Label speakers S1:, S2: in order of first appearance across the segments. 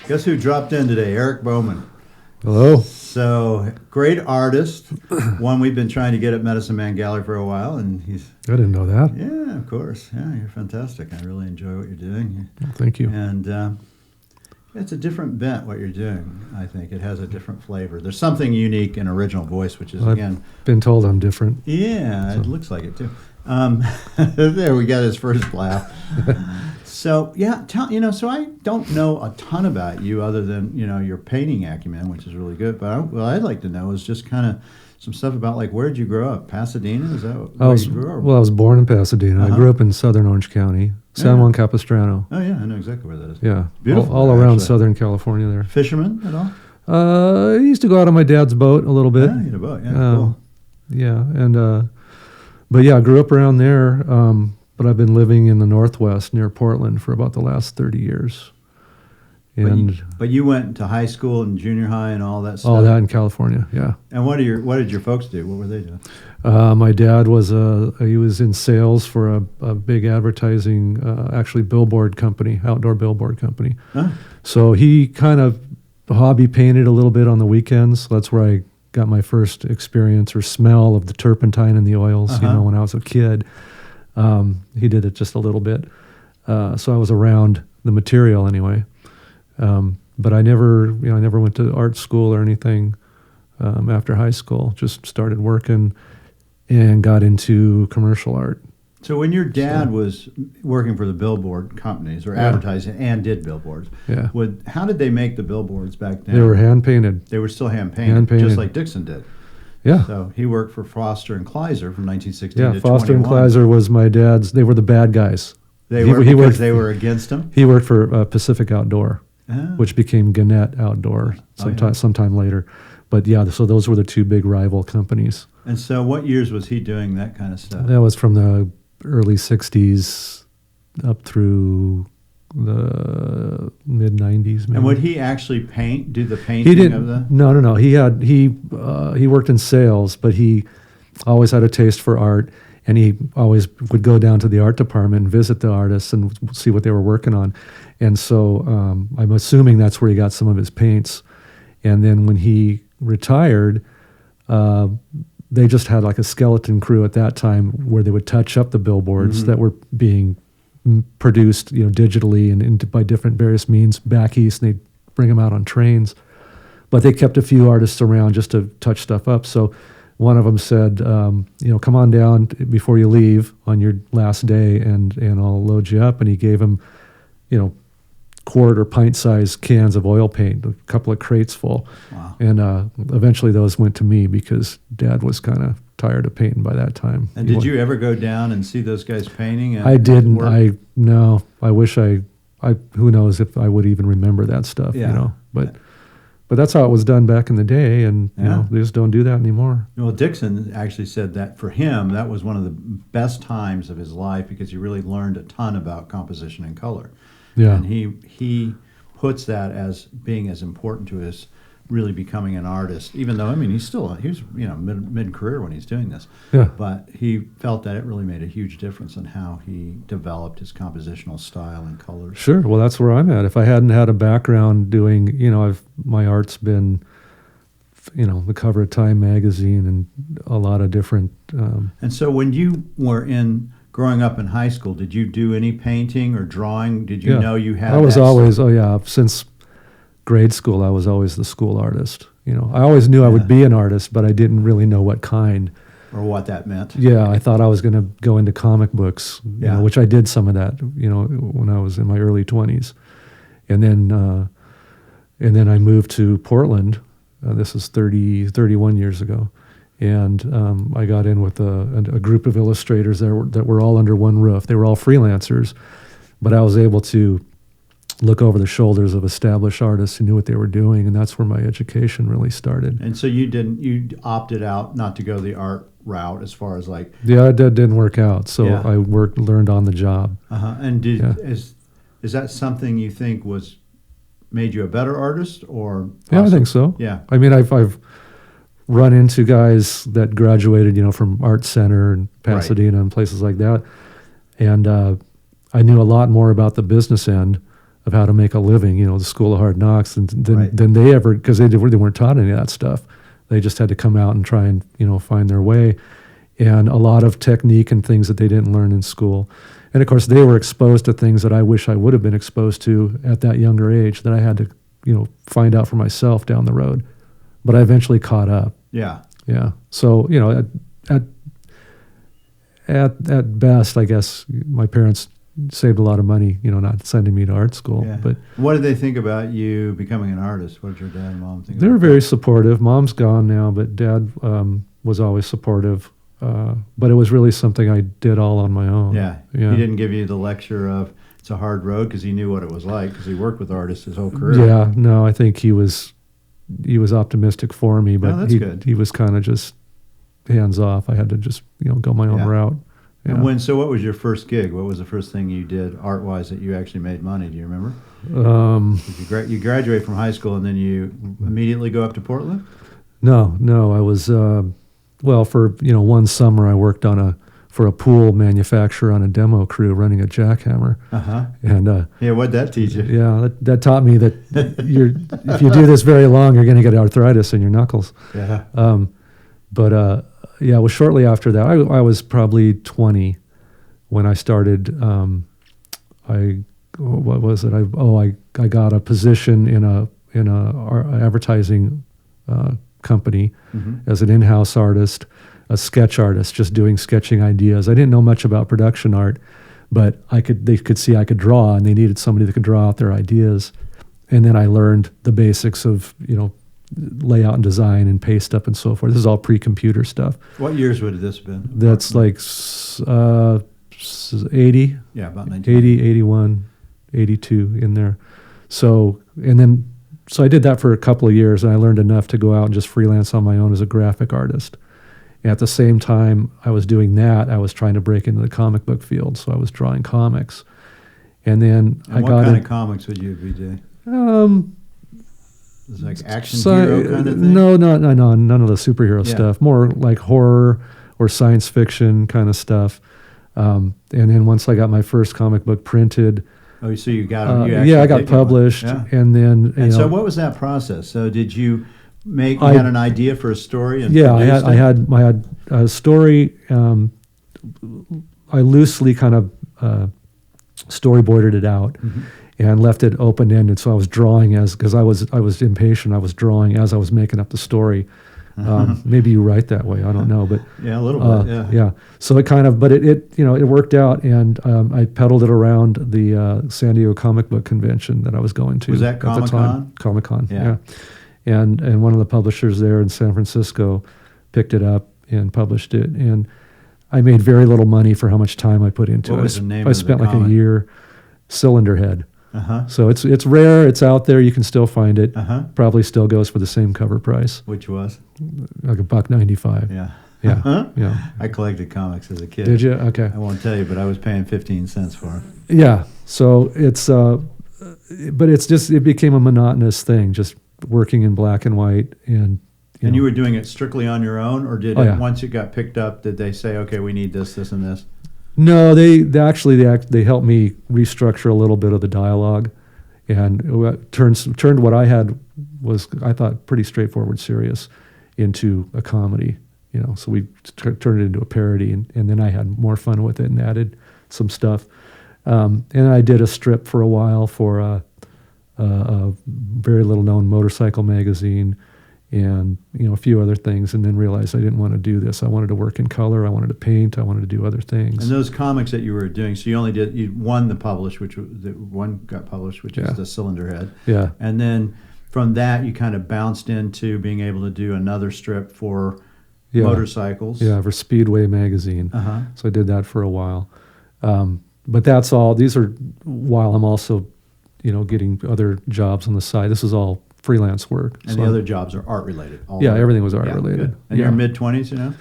S1: Guess who dropped in today? Eric Bowman.
S2: Hello.
S1: So, great artist. One we've been trying to get at Medicine Man Gallery for a while, and he's...
S2: I didn't know that.
S1: Yeah, of course. Yeah, you're fantastic. I really enjoy what you're doing.
S2: Well, thank you.
S1: And it's a different bent, what you're doing, I think. It has a different flavor. There's something unique and original voice, which is, again...
S2: I've been told I'm different.
S1: Yeah, so. It looks like it, too. There, we got his first laugh. So, yeah, so I don't know a ton about you other than, your painting acumen, which is really good. But what I'd like to know is just kind of some stuff about, where'd you grow up? Pasadena? Is that where you grew up?
S2: Well, I was born in Pasadena. I grew up in southern Orange County, San Juan Capistrano.
S1: Oh, yeah, I know exactly where that is.
S2: Yeah,
S1: beautiful.
S2: All around Southern California there.
S1: Fisherman at all?
S2: I used to go out on my dad's boat a little bit.
S1: Yeah, you had a boat, yeah, cool.
S2: Yeah, and, but yeah, I grew up around there. But I've been living in the Northwest near Portland for about the last 30 years. And
S1: but you went to high school and junior high and all that stuff?
S2: All that in California, yeah.
S1: And what did your folks do? What were they doing?
S2: My dad was he was in sales for a big advertising, actually billboard company, outdoor billboard company. Huh. So he kind of hobby painted a little bit on the weekends. That's where I got my first experience or smell of the turpentine and the oils, when I was a kid. He did it just a little bit. So I was around the material anyway. But I never went to art school or anything after high school. Just started working and got into commercial art.
S1: So when your dad was working for the billboard companies or advertising and did billboards, how did they make the billboards back then?
S2: They were hand-painted.
S1: They were still hand-painted, just like Dixon did.
S2: Yeah.
S1: So he worked for Foster and Kleiser from 1916 to 21.
S2: Yeah, Foster and Kleiser was my dad's. They were the bad guys.
S1: They were against him?
S2: He worked for Pacific Outdoor, which became Gannett Outdoor sometime later. But yeah, so those were the two big rival companies.
S1: And so what years was he doing that kind of stuff?
S2: That was from the early 60s up through the mid 90s. Maybe.
S1: And would he actually do the painting of the?
S2: No. He worked in sales, but he always had a taste for art, and he always would go down to the art department and visit the artists and see what they were working on. And so I'm assuming that's where he got some of his paints. And then when he retired, they just had like a skeleton crew at that time where they would touch up the billboards that were being produced, digitally and by different various means back east, and they'd bring them out on trains. But they kept a few artists around just to touch stuff up. So one of them said, come on down before you leave on your last day, and I'll load you up. And he gave him, quart or pint-sized cans of oil paint, a couple of crates full. Wow. And eventually those went to me because Dad was kind of tired of painting by that time.
S1: And did you ever go down and see those guys painting?
S2: I didn't. I wish I who knows if I would even remember that stuff, But that's how it was done back in the day, and they just don't do that anymore.
S1: Well, Dixon actually said that for him, that was one of the best times of his life because he really learned a ton about composition and color. Yeah. And he puts that as being as important to his really becoming an artist, even though, he's mid-career when he's doing this. Yeah. But he felt that it really made a huge difference in how he developed his compositional style and colors.
S2: Sure. Well, that's where I'm at. If I hadn't had a background doing, my art's been, the cover of Time magazine and a lot of different.
S1: And so when you were growing up in high school, did you do any painting or drawing? Did you know you had?
S2: I was always, since grade school, I was always the school artist. I always knew I would be an artist, but I didn't really know what kind.
S1: Or what that meant.
S2: Yeah, I thought I was going to go into comic books, which I did some of that, when I was in my early 20s. And then I moved to Portland. This is 31 years ago. And I got in with a group of illustrators that were all under one roof. They were all freelancers, but I was able to look over the shoulders of established artists who knew what they were doing, and that's where my education really started.
S1: And so you opted out not to go the art route as far as like...
S2: Yeah, that didn't work out, so I learned on the job.
S1: And is that something you think made you a better artist, or...
S2: Yeah, I think so.
S1: Yeah.
S2: I've run into guys that graduated, from Art Center and Pasadena and places like that, and I knew a lot more about the business end of how to make a living, the School of Hard Knocks, and
S1: Right.
S2: than they ever, because they weren't taught any of that stuff. They just had to come out and try and find their way, and a lot of technique and things that they didn't learn in school. And of course, they were exposed to things that I wish I would have been exposed to at that younger age, that I had to find out for myself down the road. But I eventually caught up.
S1: Yeah.
S2: Yeah. So at best, I guess my parents saved a lot of money, not sending me to art school.
S1: Yeah.
S2: But
S1: what did they think about you becoming an artist? What did your dad and mom think?
S2: they were
S1: about
S2: very supportive. Mom's gone now, but Dad was always supportive. But it was really something I did all on my own.
S1: Yeah.
S2: Yeah.
S1: He didn't give you the lecture of it's a hard road because he knew what it was like because he worked with artists his whole career.
S2: Yeah. No, I think he was optimistic for me, but
S1: that's good.
S2: He was kind of just hands off. I had to just go my own
S1: Yeah.
S2: route. Yeah.
S1: And so what was your first gig? What was the first thing you did art-wise that you actually made money? Do you remember? You graduate from high school and then you immediately go up to Portland?
S2: No. I was for one summer I worked for a pool manufacturer on a demo crew running a jackhammer. And
S1: yeah, what'd that teach you?
S2: Yeah, that taught me that if you do this very long, you're going to get arthritis in your knuckles.
S1: Yeah.
S2: It was shortly after that. I was probably 20 when I started. What was it? I got a position in a advertising company as an in-house artist, a sketch artist, just doing sketching ideas. I didn't know much about production art, but they could see I could draw, and they needed somebody that could draw out their ideas. And then I learned the basics of layout and design and paste up and so forth. This is all pre-computer stuff.
S1: What years would this have been?
S2: That's like 80.
S1: Yeah, about 19.
S2: 80, 81, 82 in there. So I did that for a couple of years, and I learned enough to go out and just freelance on my own as a graphic artist. And at the same time I was doing that, I was trying to break into the comic book field, so I was drawing comics. And then
S1: what kind of comics would you be doing? It's like action hero kind of thing?
S2: No, none of the superhero stuff. More like horror or science fiction kind of stuff. And then once I got my first comic book printed.
S1: Oh, so you got
S2: I got published. Yeah. And then
S1: so what was that process? So did you had an idea for a story? And
S2: I had a story. I loosely kind of storyboarded it out. And left it open-ended, so I was drawing because I was impatient. I was drawing as I was making up the story. Maybe you write that way, I don't know, but
S1: yeah, a little bit. Yeah.
S2: So it kind of, but it worked out, and I peddled it around the San Diego Comic Book Convention that I was going to.
S1: Was that Comic-Con?
S2: Comic-Con, yeah. And one of the publishers there in San Francisco picked it up and published it, and I made very little money for how much time I put into it.
S1: What was the name
S2: I
S1: of
S2: spent
S1: the
S2: like
S1: comic?
S2: a year. Cylinder Head. So it's rare. It's out there. You can still find it. Probably still goes for the same cover price.
S1: Which was
S2: like $1.95.
S1: Yeah.
S2: Yeah.
S1: I collected comics as a kid.
S2: Did you? Okay.
S1: I won't tell you, but I was paying 15 cents for it.
S2: Yeah. So it's but it's just it became a monotonous thing, just working in black and white and.
S1: You were doing it strictly on your own, or did once it got picked up, did they say, okay, we need this, this, and this?
S2: No, they helped me restructure a little bit of the dialogue, and turned what I had was, I thought, pretty straightforward serious into a comedy. So we turned it into a parody, and then I had more fun with it and added some stuff. And I did a strip for a while for a very little known motorcycle magazine. And a few other things, and then realized I didn't want to do this. I wanted to work in color. I wanted to paint. I wanted to do other things.
S1: And those comics that you were doing, so you one got published, which is the Cylinder Head.
S2: Yeah.
S1: And then from that, you kind of bounced into being able to do another strip for motorcycles.
S2: Yeah, for Speedway magazine. So I did that for a while. But that's all. These are while I'm also, getting other jobs on the side. This is all freelance work.
S1: And the other jobs are art related.
S2: Everything was art related.
S1: Good. And you're mid-20s,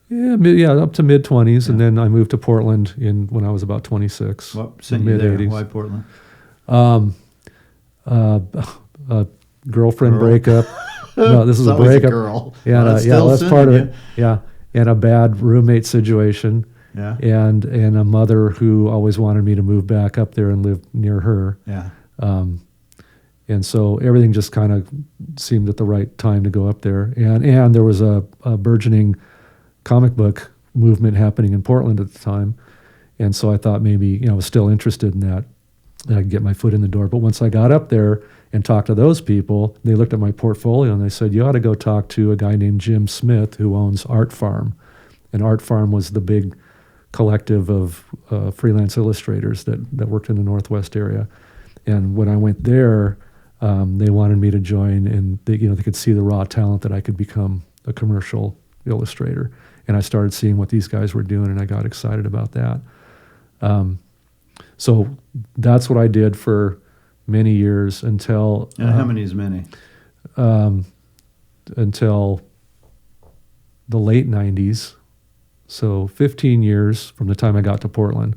S2: Yeah, up to mid-20s, and then I moved to Portland when I was about 26.
S1: What sent you there? Why Portland?
S2: Girlfriend breakup. No, this is a breakup.
S1: Girl.
S2: Yeah, that's part of it. Yeah, and a bad roommate situation.
S1: Yeah.
S2: And a mother who always wanted me to move back up there and live near her.
S1: Yeah.
S2: And so everything just kind of seemed at the right time to go up there. And there was a burgeoning comic book movement happening in Portland at the time. And so I thought maybe, I was still interested in that I could get my foot in the door. But once I got up there and talked to those people, they looked at my portfolio and they said, you ought to go talk to a guy named Jim Smith who owns Art Farm. And Art Farm was the big collective of freelance illustrators that worked in the Northwest area. And when I went there, they wanted me to join, and they could see the raw talent that I could become a commercial illustrator. And I started seeing what these guys were doing, and I got excited about that. So that's what I did for many years until...
S1: And how many is many?
S2: Until the late 90s. So 15 years from the time I got to Portland.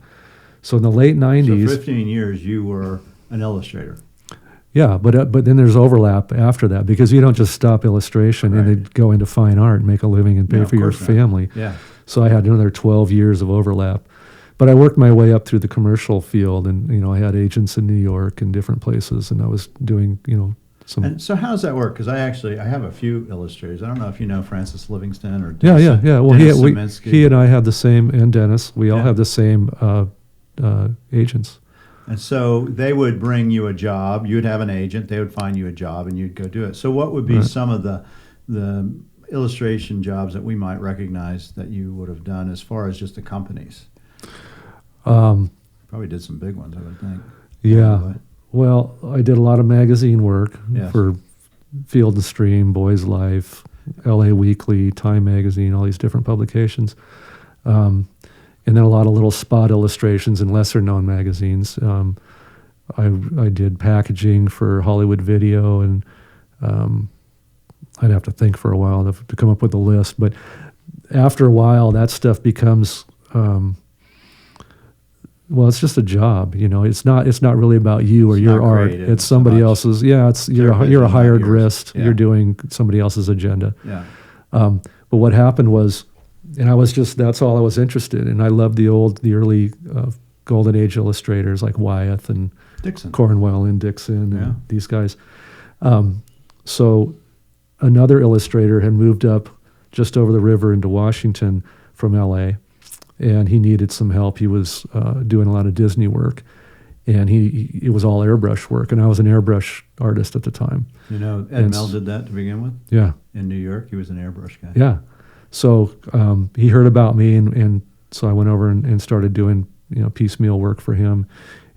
S2: So in the late 90s...
S1: So 15 years you were an illustrator.
S2: Yeah, but then there's overlap after that, because you don't just stop illustration and then go into fine art and make a living and pay for your family.
S1: Yeah.
S2: So I had another 12 years of overlap. But I worked my way up through the commercial field, and I had agents in New York and different places, and I was doing some.
S1: And so how does that work? Because I have a few illustrators. I don't know if you know Francis Livingston or
S2: yeah. Well,
S1: Dennis
S2: he and I had the same, and Dennis. We all have the same agents.
S1: And so they would bring you a job. You'd have an agent. They would find you a job, and you'd go do it. So what would be some of the illustration jobs that we might recognize that you would have done as far as just the companies? Probably did some big ones, I would think.
S2: Yeah. Well, I did a lot of magazine work for Field and Stream, Boys Life, LA Weekly, Time Magazine, all these different publications. And then a lot of little spot illustrations in lesser-known magazines. I did packaging for Hollywood Video, and I'd have to think for a while to come up with a list. But after a while, that stuff becomes... well, it's just a job, It's not really about you or your art. It's somebody else's. Yeah, you're a hired wrist. Yeah. You're doing somebody else's agenda.
S1: Yeah.
S2: But what happened was, and that's all I was interested in. I loved the early golden age illustrators like Wyeth and
S1: Dixon,
S2: Cornwell and Dixon and these guys. So another illustrator had moved up just over the river into Washington from L.A., and he needed some help. He was doing a lot of Disney work, and it was all airbrush work, and I was an airbrush artist at the time.
S1: Ed Mell did that to begin with?
S2: Yeah.
S1: In New York, he was an airbrush guy.
S2: Yeah. So he heard about me, and so I went over and started doing piecemeal work for him,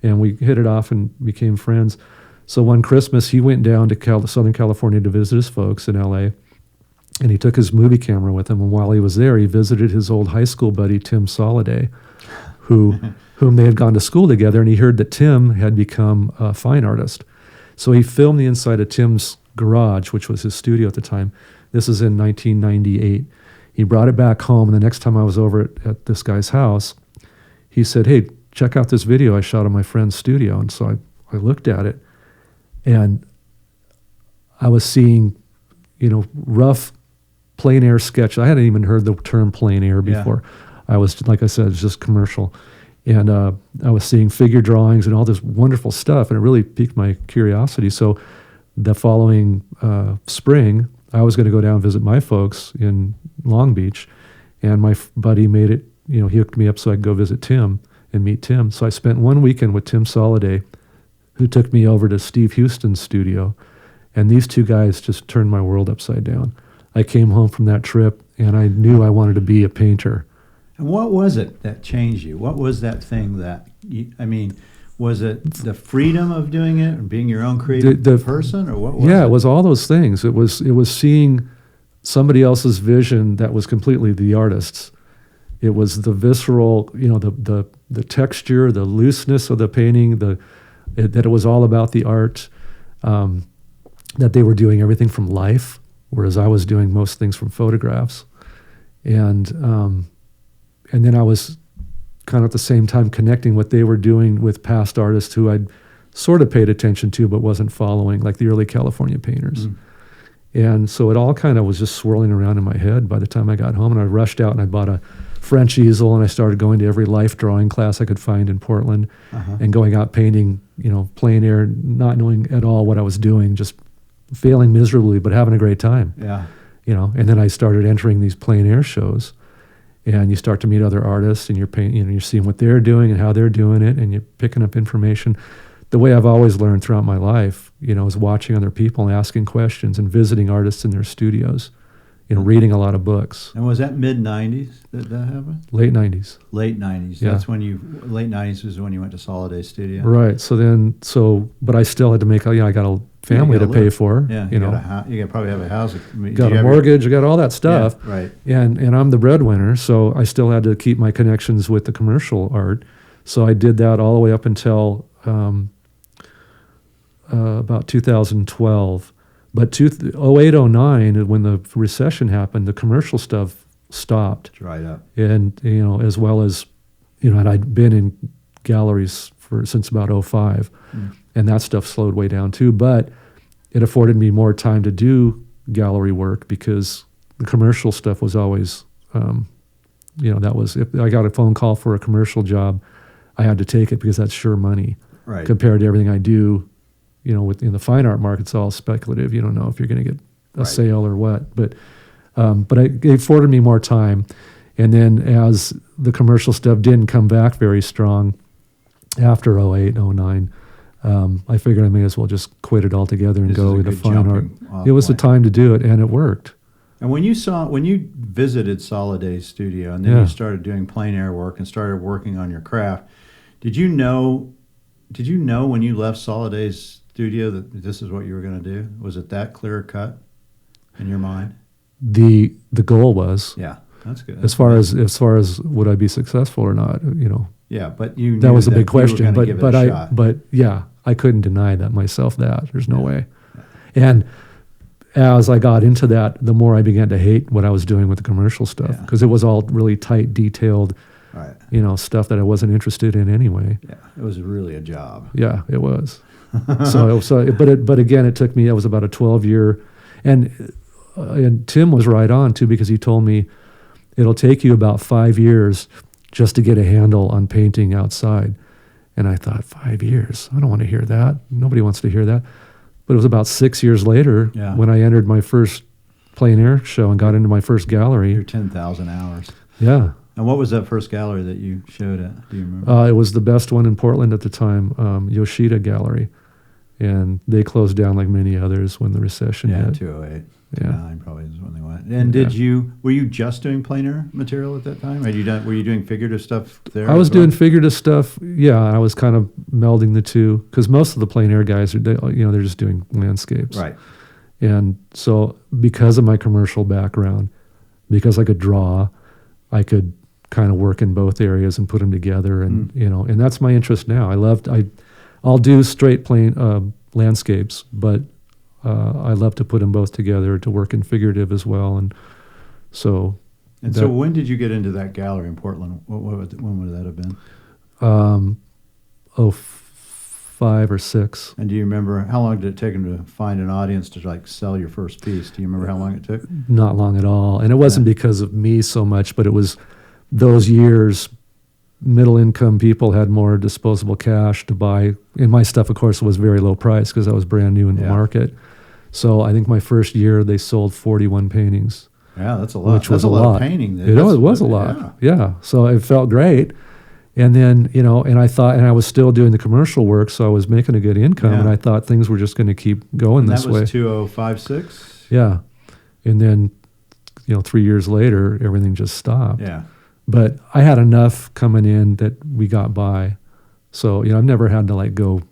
S2: and we hit it off and became friends. So one Christmas, he went down to Southern California to visit his folks in L.A., and he took his movie camera with him, and while he was there, he visited his old high school buddy, Tim Soliday, whom they had gone to school together, and he heard that Tim had become a fine artist. So he filmed the inside of Tim's garage, which was his studio at the time. This is in 1998. He brought it back home, and the next time I was over at this guy's house, he said, "Hey, check out this video I shot in my friend's studio." And so I looked at it, and I was seeing, rough plein air sketch. I hadn't even heard the term plein air before. I was, like I said, it was just commercial. And I was seeing figure drawings and all this wonderful stuff, and it really piqued my curiosity. So the following spring, I was going to go down and visit my folks in Long Beach, and my buddy made it, he hooked me up so I could go visit Tim and meet Tim. So I spent one weekend with Tim Soliday, who took me over to Steve Houston's studio, and these two guys just turned my world upside down. I came home from that trip, and I knew I wanted to be a painter.
S1: And what was it that changed you? What was that thing that was it the freedom of doing it and being your own creative person, or what was it?
S2: Yeah, it was all those things. It was seeing somebody else's vision that was completely the artist's. It was the visceral, the texture, the looseness of the painting, that it was all about the art, that they were doing everything from life, whereas I was doing most things from photographs. And then I was kind of at the same time connecting what they were doing with past artists who I'd sort of paid attention to but wasn't following, like the early California painters. Mm. And so it all kind of was just swirling around in my head by the time I got home, and I rushed out and I bought a French easel, and I started going to every life drawing class I could find in Portland, and going out painting, plein air, not knowing at all what I was doing, just failing miserably, but having a great time.
S1: Yeah.
S2: And then I started entering these plein air shows, and you start to meet other artists, and you're seeing what they're doing and how they're doing it, and you're picking up information. The way I've always learned throughout my life, is watching other people and asking questions and visiting artists in their studios, reading a lot of books.
S1: And was that mid-'90s that happened?
S2: Late 90s.
S1: Late 90s.
S2: Yeah.
S1: That's when late 90s was when you went to Soliday Studio.
S2: Right. But I still had to make, I got a family to pay for.
S1: Yeah. You probably have a house.
S2: Got a mortgage, I got all that stuff.
S1: Yeah, right.
S2: And I'm the breadwinner, so I still had to keep my connections with the commercial art. So I did that all the way up until about 2012. But 08, 09, when the recession happened, the commercial stuff stopped.
S1: Dried up.
S2: And, as well as, and I'd been in galleries since about 05, and that stuff slowed way down too. But it afforded me more time to do gallery work because the commercial stuff was always, that was, if I got a phone call for a commercial job, I had to take it because that's sure money.
S1: Right.
S2: Compared to everything I do. In the fine art market, it's all speculative. You don't know if you're going to get a sale or what. But it afforded me more time. And then as the commercial stuff didn't come back very strong after 08, 09, I figured I may as well just quit it altogether and go into fine art. It was the time to do it, and it worked.
S1: And when you visited Soliday Studio, and then you started doing plein air work and started working on your craft, did you know when you left Soliday's studio that this is what you were going to do? Was it that clear cut in your mind?
S2: The goal was.
S1: Yeah, that's good.
S2: As far as would I be successful or not,
S1: Yeah, but you knew
S2: that was a big question.
S1: But
S2: I couldn't deny that myself. There's no way. And as I got into that, the more I began to hate what I was doing with the commercial stuff because it was all really tight, detailed.
S1: Right.
S2: Stuff that I wasn't interested in anyway.
S1: Yeah, it was really a job.
S2: Yeah, it was. But again, it took me. It was about a 12-year, and Tim was right on too because he told me it'll take you about 5 years just to get a handle on painting outside. And I thought, 5 years? I don't want to hear that. Nobody wants to hear that. But it was about 6 years later when I entered my first plein air show and got into my first gallery.
S1: Your 10,000 hours.
S2: Yeah.
S1: And what was that first gallery that you showed at? Do you remember?
S2: It was the best one in Portland at the time, Yoshida Gallery. And they closed down like many others when the recession hit.
S1: 2008, 2009 probably is when they went. And were you just doing plein air material at that time? Were you doing figurative stuff there?
S2: I was doing figurative stuff. Yeah, I was kind of melding the two because most of the plein air guys they're just doing landscapes.
S1: Right.
S2: And so because of my commercial background, because I could draw, I could kind of work in both areas and put them together, and and that's my interest now. I'll do straight plain landscapes, but I love to put them both together to work in figurative as well, and so.
S1: And so, when did you get into that gallery in Portland? When would that have been?
S2: 05 or 06.
S1: And do you remember how long did it take them to find an audience to sell your first piece? Do you remember how long it took?
S2: Not long at all, and it wasn't because of me so much, but it was those years. Middle income people had more disposable cash to buy. And my stuff, of course, was very low price because I was brand new in the market. So I think my first year they sold 41 paintings.
S1: Yeah, that's a lot.
S2: Which was a lot
S1: of painting.
S2: It was a lot. Yeah. So it felt great. And then, and I thought, and I was still doing the commercial work, so I was making a good income, and I thought things were just going to keep going this way.
S1: That was 2005-06?
S2: Yeah. And then, 3 years later, everything just stopped.
S1: Yeah.
S2: But I had enough coming in that we got by. So, I've never had to go,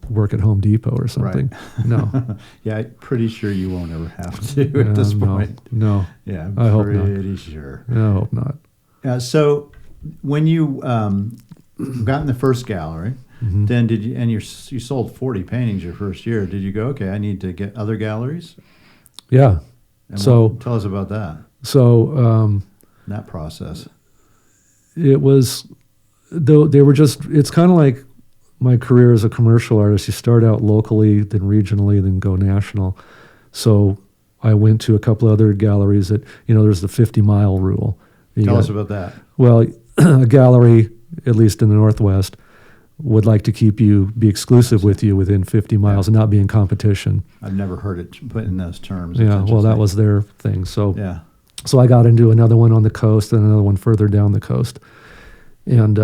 S2: work at Home Depot or something.
S1: Right.
S2: No.
S1: Yeah, I'm pretty sure you won't ever have to at this point.
S2: No.
S1: Yeah,
S2: I hope not.
S1: Pretty sure.
S2: I hope not.
S1: So when you got in the first gallery, then did you, and you sold 40 paintings your first year, did you go, okay, I need to get other galleries?
S2: Yeah.
S1: And
S2: so
S1: tell us about that.
S2: So
S1: that process.
S2: It was, though they were just, it's kind of like my career as a commercial artist. You start out locally, then regionally, then go national. So I went to a couple other galleries that, there's the 50-mile rule.
S1: Tell us about that.
S2: Well, a gallery, at least in the Northwest, would like to be exclusive with you within 50 miles and not be in competition.
S1: I've never heard it put in those terms.
S2: Yeah, well, that was their thing. So,
S1: yeah.
S2: So I got into another one on the coast and another one further down the coast. And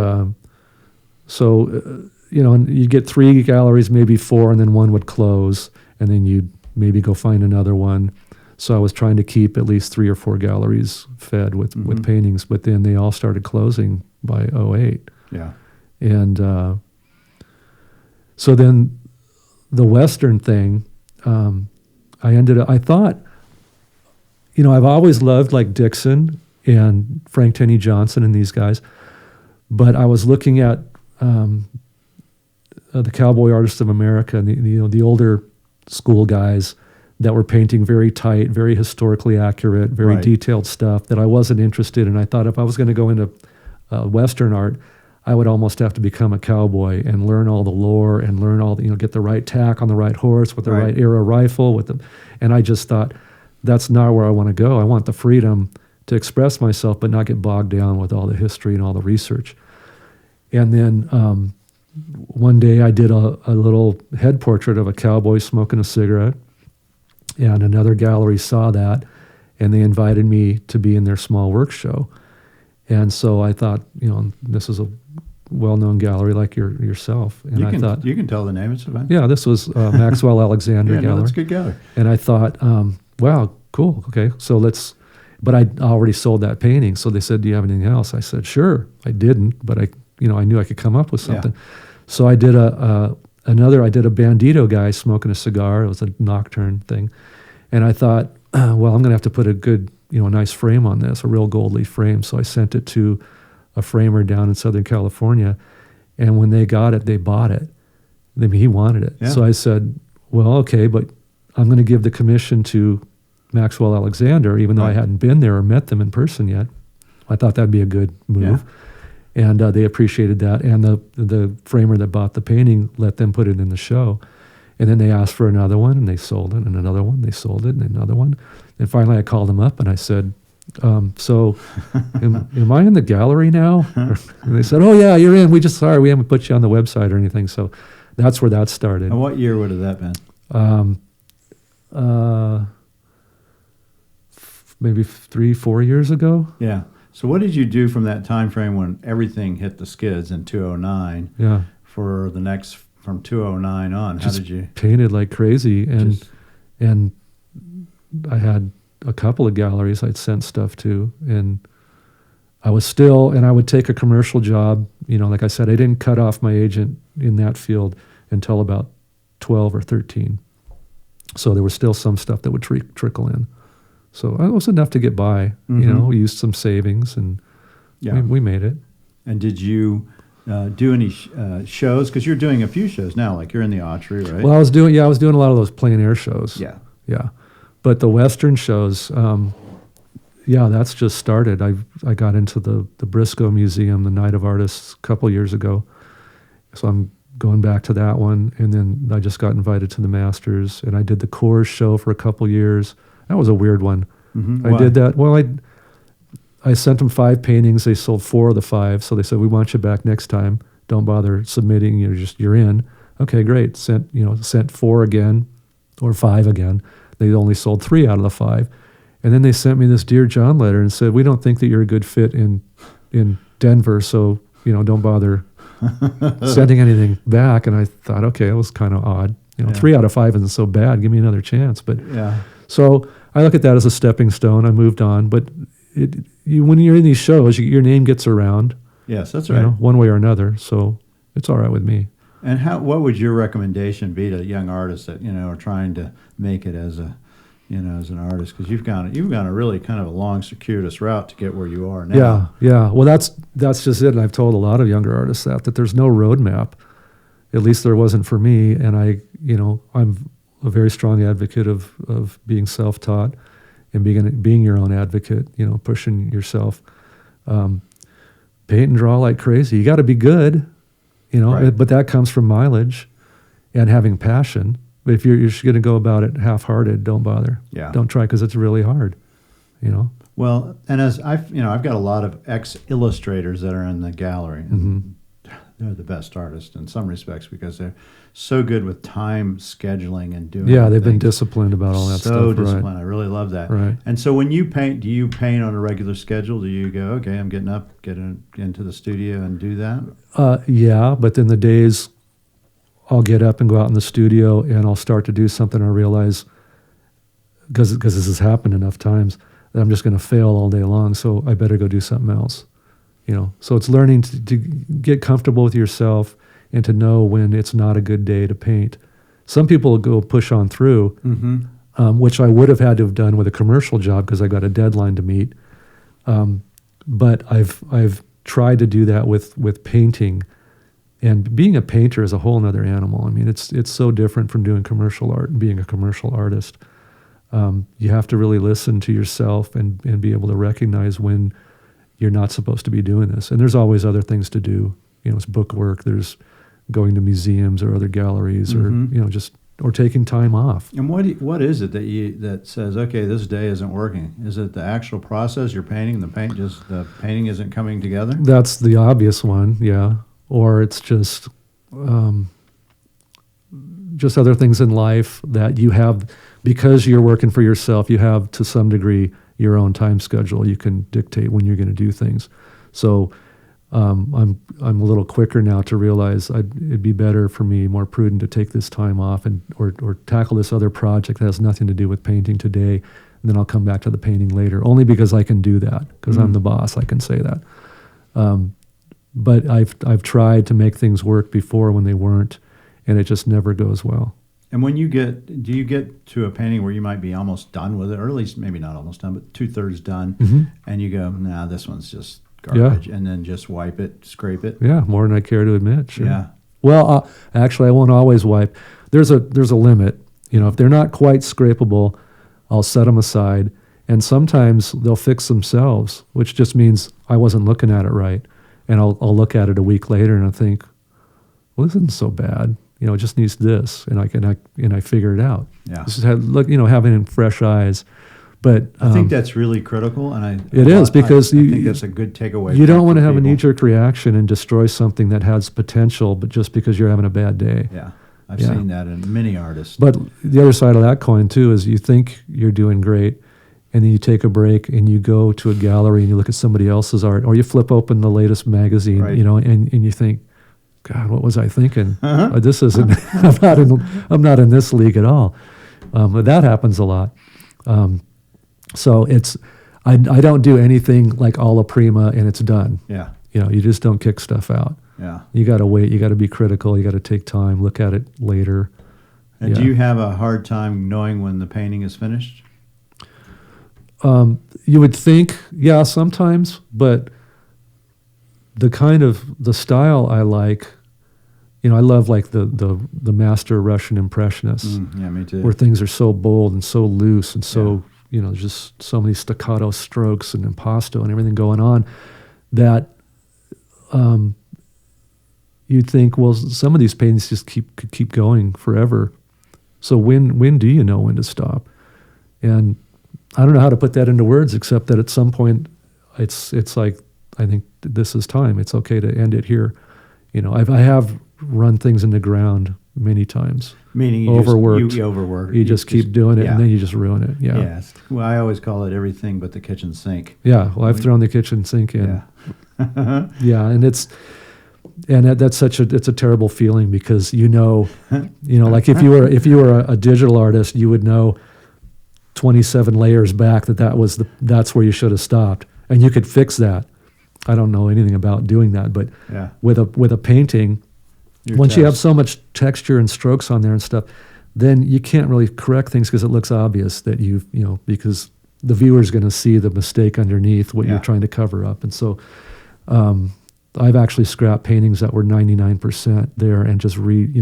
S2: and you'd get 3 galleries, maybe 4, and then one would close, and then you'd maybe go find another one. So I was trying to keep at least 3 or 4 galleries fed with paintings, but then they all started closing by '08.
S1: Yeah.
S2: And so then the Western thing, I thought, I've always loved like Dixon and Frank Tenney Johnson and these guys, but I was looking at the Cowboy Artists of America and the older school guys that were painting very tight, very historically accurate, very detailed stuff that I wasn't interested in. I thought if I was going to go into Western art, I would almost have to become a cowboy and learn all the lore and learn all the, get the right tack on the right horse with the right era rifle and I just thought that's not where I want to go. I want the freedom to express myself, but not get bogged down with all the history and all the research. And then one day I did a little head portrait of a cowboy smoking a cigarette, and another gallery saw that, and they invited me to be in their small work show. And so I thought, this is a well-known gallery like yourself. And I thought,
S1: you can tell the name. It's fine.
S2: Yeah, this was Maxwell Alexander Gallery.
S1: No, that's a good gallery.
S2: And I thought, wow, cool. Okay, so but I already sold that painting. So they said, do you have anything else? I said, sure. I didn't, but I knew I could come up with something. Yeah. So I did a Bandito guy smoking a cigar. It was a nocturne thing. And I thought, well, I'm going to have to put a good, nice frame on this, a real gold leaf frame. So I sent it to a framer down in Southern California. And when they got it, they bought it. He wanted it. Yeah. So I said, well, okay, but I'm going to give the commission to Maxwell Alexander, even though I hadn't been there or met them in person yet. I thought that'd be a good move. Yeah. And they appreciated that. And the framer that bought the painting let them put it in the show. And then they asked for another one, and they sold it, and another one, they sold it, and another one. And finally I called them up, and I said, so am I in the gallery now? And they said, oh, yeah, you're in. We haven't put you on the website or anything. So that's where that started.
S1: And what year would have that been?
S2: Maybe 3-4 years ago.
S1: Yeah. So what did you do from that time frame when everything hit the skids in 2009?
S2: Yeah.
S1: For the next, from 2009 on, how did you?
S2: Painted like crazy, and I had a couple of galleries I'd sent stuff to, and I would take a commercial job. Like I said, I didn't cut off my agent in that field until about 12 or 13. So there was still some stuff that would trickle in. So it was enough to get by. We used some savings, and we made it.
S1: And did you do any shows? Because you're doing a few shows now, like you're in the Autry, right?
S2: Well, I was doing a lot of those plein air shows.
S1: Yeah.
S2: Yeah. But the Western shows, that's just started. I got into the Briscoe Museum, the Night of Artists, a couple years ago. So I'm going back to that one. And then I just got invited to the Masters, and I did the Coors show for a couple years. That was a weird one. Mm-hmm. I did that. Well, I sent them 5 paintings. They sold 4 of the 5. So they said, we want you back next time. Don't bother submitting. You're in. Okay, great. Sent 4 again or 5 again. They only sold 3 out of the 5. And then they sent me this Dear John letter and said, we don't think that you're a good fit in Denver. So, don't bother sending anything back. And I thought, okay, that was kind of odd. 3 out of 5 isn't so bad. Give me another chance. But so I look at that as a stepping stone. I moved on, but when you're in these shows, your name gets around.
S1: Yes, that's right.
S2: One way or another. So it's all right with me.
S1: And what would your recommendation be to young artists that are trying to make it as as an artist? Because you've gone a really kind of a long, circuitous route to get where you are now.
S2: Yeah. Well, that's just it. And I've told a lot of younger artists that there's no roadmap. At least there wasn't for me. And I'm a very strong advocate of being self-taught and being your own advocate, pushing yourself. Paint and draw like crazy. You got to be good, but that comes from mileage and having passion. But if you're just going to go about it half-hearted, don't bother.
S1: Yeah.
S2: Don't try, because it's really hard,
S1: Well, and as I've got a lot of ex-illustrators that are in the gallery, and they're the best artists in some respects because they're so good with time scheduling and doing.
S2: Yeah, they've been disciplined about all that stuff.
S1: So disciplined.
S2: Right.
S1: I really love that.
S2: Right.
S1: And so when you paint, do you paint on a regular schedule? Do you go, okay, I'm getting up, into the studio and do that?
S2: Yeah, but then the days I'll get up and go out in the studio and I'll start to do something. I realize, because this has happened enough times, that I'm just going to fail all day long. So I better go do something else. So it's learning to get comfortable with yourself and to know when it's not a good day to paint. Some people go push on through, which I would have had to have done with a commercial job because I got a deadline to meet. But I've tried to do that with painting, and being a painter is a whole nother animal. I mean, it's so different from doing commercial art and being a commercial artist. You have to really listen to yourself and be able to recognize when you're not supposed to be doing this. And there's always other things to do. It's book work. There's going to museums or other galleries, or taking time off.
S1: And what is it that says, okay, this day isn't working? Is it the actual process you're painting? The painting isn't coming together?
S2: That's the obvious one, yeah. Or it's just other things in life that you have, because you're working for yourself. You have to some degree your own time schedule. You can dictate when you're going to do things. So I'm a little quicker now to realize it'd be better for me, more prudent, to take this time off or tackle this other project that has nothing to do with painting today, and then I'll come back to the painting later. Only because I can do that, because I'm the boss. I can say that. But I've tried to make things work before when they weren't, and it just never goes well.
S1: And when do you get to a painting where you might be almost done with it, or at least maybe not almost done, but 2/3 done, and you go, nah, this one's just garbage, and then just wipe it, scrape it?
S2: Yeah, more than I care to admit. Sure.
S1: Yeah.
S2: Well, actually, I won't always wipe. There's a limit. If they're not quite scrapable, I'll set them aside, and sometimes they'll fix themselves, which just means I wasn't looking at it right, and I'll look at it a week later and I think, well, this isn't so bad. It just needs this, and I figure it out.
S1: Yeah.
S2: This is having fresh eyes. But
S1: I think that's really critical, and
S2: it is because
S1: I think that's a good takeaway.
S2: You don't want to have a knee-jerk reaction and destroy something that has potential, but just because you're having a bad day.
S1: Yeah, I've seen that in many artists.
S2: But the other side of that coin too is you think you're doing great, and then you take a break and you go to a gallery and you look at somebody else's art, or you flip open the latest magazine,
S1: right.
S2: And you think, God, what was I thinking? This isn't. I'm not in this league at all. But that happens a lot. So I don't do anything like alla prima and it's done.
S1: Yeah.
S2: You just don't kick stuff out.
S1: Yeah.
S2: You got to wait. You got to be critical. You got to take time. Look at it later.
S1: And do you have a hard time knowing when the painting is finished?
S2: You would think, yeah, sometimes, but the style I like, I love like the master Russian impressionists.
S1: Yeah, me too.
S2: Where things are so bold and so loose and so, just so many staccato strokes and impasto and everything going on that you'd think, well, some of these paintings just could keep going forever. So when do you know when to stop? And I don't know how to put that into words, except that at some point it's like, I think this is time. It's okay to end it here. I have run things in the ground many times.
S1: Meaning you
S2: overworked.
S1: You overwork.
S2: You just keep doing it, and then you just ruin it. Yeah.
S1: Yes. Well, I always call it everything but the kitchen sink.
S2: Yeah. Well, I've thrown the kitchen sink in.
S1: Yeah.
S2: Yeah, and that's a terrible feeling because like if you were a digital artist, you would know 27 layers back that's where you should have stopped, and you could fix that. I don't know anything about doing that, but with a painting, once you have so much texture and strokes on there and stuff, then you can't really correct things because it looks obvious that because the viewer's going to see the mistake underneath what you're trying to cover up. And so I've actually scrapped paintings that were 99% there and just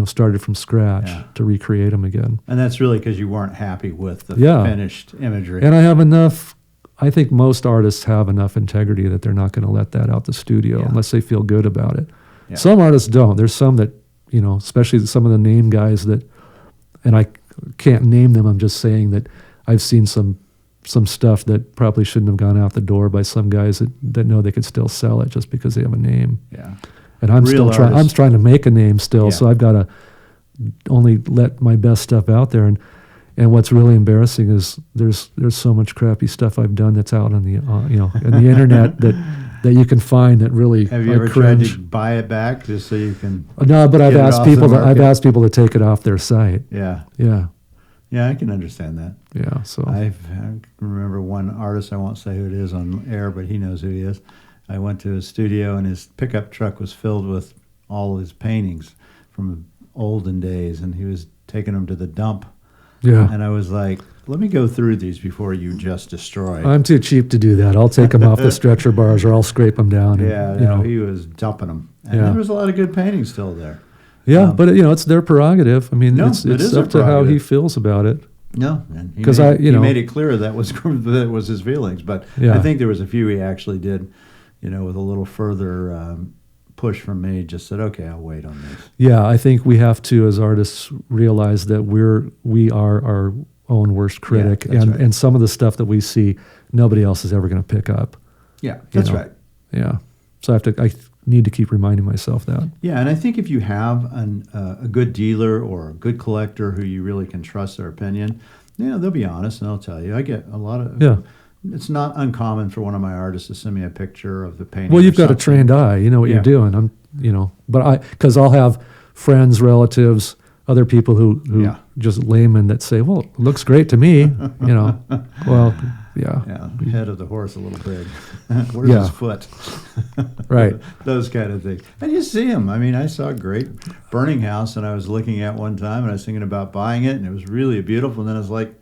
S2: started from scratch to recreate them again.
S1: And that's really because you weren't happy with the finished imagery.
S2: And I have enough. I think most artists have enough integrity that they're not going to let that out the studio unless they feel good about it. Yeah. Some artists don't. There's some that, especially some of the name guys that, and I can't name them, I'm just saying that I've seen some some stuff that probably shouldn't have gone out the door by some guys that know they could still sell it just because they have a name.
S1: Yeah.
S2: And I'm
S1: Real
S2: still trying. I'm
S1: artists.
S2: trying to make a name still,
S1: Yeah.
S2: so I've got to only let my best stuff out there. And what's really embarrassing is there's so much crappy stuff I've done that's out on the on the internet that you can find that really
S1: Have you
S2: I
S1: ever
S2: cringe.
S1: tried to buy it back just so you can?
S2: No, but I've
S1: get it
S2: asked
S1: off the
S2: people. I've
S1: market?
S2: asked people to take it off their site.
S1: Yeah.
S2: Yeah,
S1: Yeah, I can understand that.
S2: yeah. So
S1: I remember one artist, I won't say who it is on air, but he knows who he is. I went to his studio, and his pickup truck was filled with all his paintings from olden days, and he was taking them to the dump.
S2: yeah.
S1: And I was like, let me go through these before you just destroy.
S2: I'm too cheap to do that. I'll take them off the stretcher bars, or I'll scrape them down. And,
S1: Yeah,
S2: you know.
S1: he was dumping them. And
S2: Yeah.
S1: there was a lot of good paintings still there.
S2: Yeah, but it's their prerogative. I mean,
S1: No,
S2: it's
S1: it is
S2: up
S1: their
S2: to how he
S1: prerogative.
S2: feels about it.
S1: No, and he
S2: 'Cause
S1: made,
S2: he
S1: made it clear that was his feelings. But
S2: Yeah.
S1: I think there was a few he actually did, with a little further push from me. Just said, okay, I'll wait on this.
S2: Yeah, I think we have to, as artists, realize that we are our own worst critic,
S1: that's
S2: and
S1: right.
S2: and some of the stuff that we see, nobody else is ever going to pick up.
S1: Yeah, that's
S2: know.
S1: right.
S2: Yeah, so I need to keep reminding myself that.
S1: Yeah, and I think if you have a good dealer or a good collector who you really can trust their opinion, they'll be honest and they'll tell you. I get a lot of.
S2: Yeah.
S1: It's not uncommon for one of my artists to send me a picture of the painting.
S2: Well,
S1: or
S2: you've got a
S1: something.
S2: trained eye. You know what
S1: Yeah.
S2: you're doing. But because I'll have friends, relatives, other people who
S1: Yeah.
S2: just laymen that say, "Well, it looks great to me." Well, yeah,
S1: Yeah, head of the horse a little big. Where's
S2: Yeah.
S1: his foot?
S2: Right.
S1: Those kind of things. And you see them. I mean, I saw a great burning house, and I was looking at one time, and I was thinking about buying it, and it was really beautiful. And then I was like,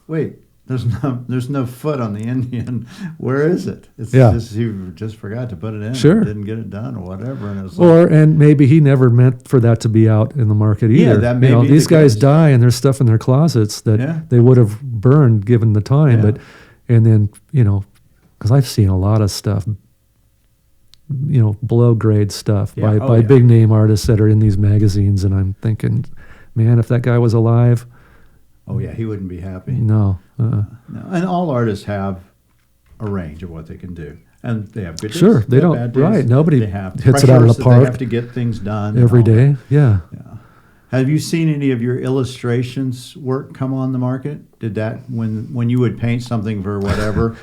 S1: wait, there's no foot on the Indian. Where is it? It's
S2: Yeah.
S1: just he just forgot to put it in.
S2: Sure.
S1: Didn't get it done or whatever. And it was like,
S2: And maybe he never meant for that to be out in the market either.
S1: that may be
S2: These
S1: the
S2: guys
S1: case.
S2: die and there's stuff in their closets that
S1: Yeah.
S2: they would have burned given the time.
S1: Yeah.
S2: And then, because I've seen a lot of stuff, below grade stuff
S1: Yeah.
S2: by big name artists that are in these magazines. And I'm thinking, man, if that guy was alive,
S1: oh yeah, he wouldn't be happy.
S2: no.
S1: No. And all artists have a range of what they can do. And they have good days.
S2: Sure, they
S1: have
S2: don't-
S1: bad days.
S2: right, nobody
S1: They have
S2: hits it out of the
S1: pressures that
S2: park
S1: They have to get things done and
S2: Every
S1: all that.
S2: day. Yeah.
S1: Yeah. Have you seen any of your illustrations work come on the market? Did that when you would paint something for whatever?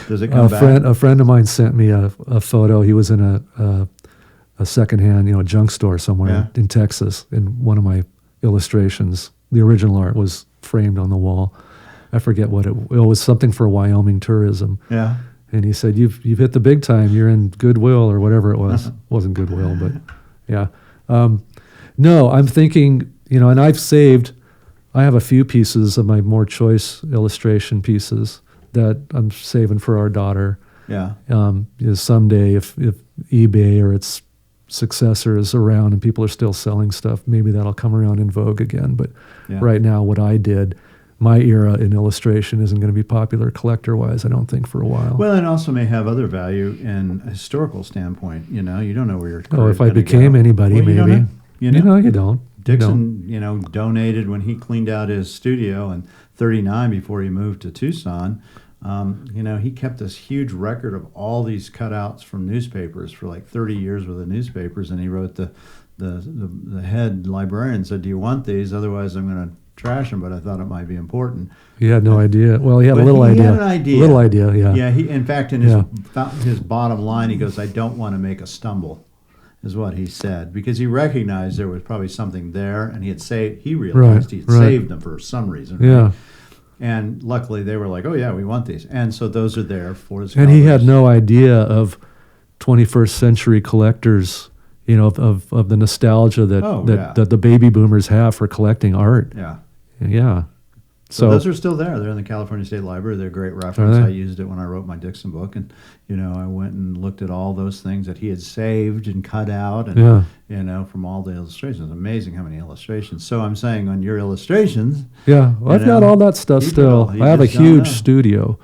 S1: does it come back?
S2: A friend of mine sent me a photo. He was in a secondhand, junk store somewhere in Texas, and one of my illustrations, the original art, was framed on the wall. I forget what it was. Something for Wyoming tourism.
S1: Yeah.
S2: And he said, "You've hit the big time. You're in Goodwill or whatever it was. It wasn't Goodwill, but yeah." No, I'm thinking, and I have a few pieces of my more choice illustration pieces that I'm saving for our daughter.
S1: Yeah.
S2: Someday, if eBay or its successor is around and people are still selling stuff, maybe that'll come around in vogue again. But right now, what I did, my era in illustration isn't going to be popular collector-wise, I don't think, for a while.
S1: Well, it also may have other value in a historical standpoint. You don't know where your
S2: Oh,
S1: career's
S2: if I
S1: gonna
S2: became
S1: go.
S2: anybody,
S1: Well, you don't
S2: maybe.
S1: know.
S2: You don't. You don't.
S1: Dixon, donated when he cleaned out his studio in '39 before he moved to Tucson. He kept this huge record of all these cutouts from newspapers for like 30 years with the newspapers, and he wrote the head librarian said, "Do you want these? Otherwise, I'm going to trash them." But I thought it might be important.
S2: He had no idea. Well, he had a
S1: But
S2: little
S1: he
S2: idea.
S1: had an idea.
S2: Little idea, yeah.
S1: Yeah. In fact, in his bottom line, he goes, "I don't want to make a stumble." Is what he said, because he recognized there was probably something there, and he realized he had saved them for some reason. Right?
S2: Yeah.
S1: And luckily they were like, "Oh yeah, we want these." And so those are there for his
S2: And he had
S1: colors.
S2: no idea of 21st century collectors, of the nostalgia that the baby boomers have for collecting art.
S1: Yeah.
S2: Yeah.
S1: So those are still there. They're in the California State Library. They're a great reference. I used it when I wrote my Dixon book, and I went and looked at all those things that he had saved and cut out, and from all the illustrations. It's amazing how many illustrations. So I'm saying on your illustrations,
S2: yeah, well, I've got all that stuff still. I have a huge studio,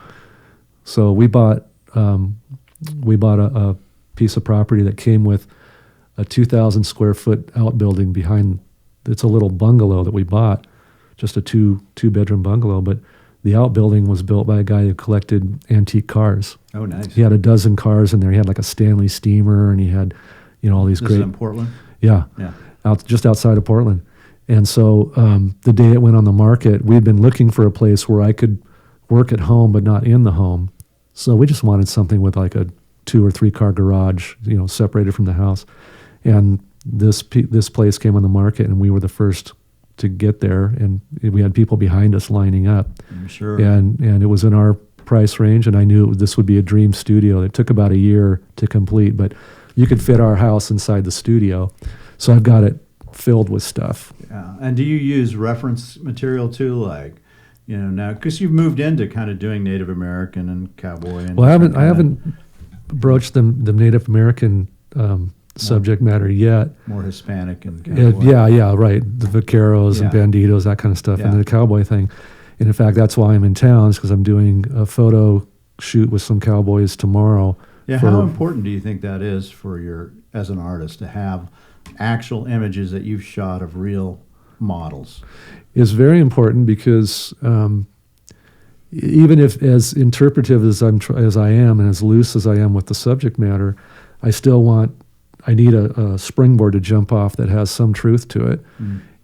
S2: so we bought a piece of property that came with a 2,000 square foot outbuilding behind. It's a little bungalow that we bought. Just a two bedroom bungalow, but the outbuilding was built by a guy who collected antique cars.
S1: Oh, nice.
S2: He had a dozen cars in there. He had like a Stanley steamer, and he had, all these
S1: This
S2: great.
S1: is in Portland?
S2: Yeah, just outside of Portland. And so the day it went on the market, we'd been looking for a place where I could work at home but not in the home. So we just wanted something with like a 2 or 3 car garage, separated from the house. And this place came on the market, and we were the first to get there, and we had people behind us lining up.
S1: I'm sure.
S2: And it was in our price range, and I knew this would be a dream studio. It took about a year to complete, but you could fit our house inside the studio. So I've got it filled with stuff.
S1: Yeah. And do you use reference material too, like, now, because you've moved into kind of doing Native American and cowboy? And
S2: well, I haven't broached the Native American subject matter yet.
S1: More Hispanic and cowboy.
S2: Yeah, right. The vaqueros and banditos, that kind of stuff, and the cowboy thing. And in fact, that's why I'm in town, because I'm doing a photo shoot with some cowboys tomorrow.
S1: Yeah, how important do you think that is for as an artist, to have actual images that you've shot of real models?
S2: It's very important, because even if as interpretive as I am and as loose as I am with the subject matter, I need a springboard to jump off that has some truth to it.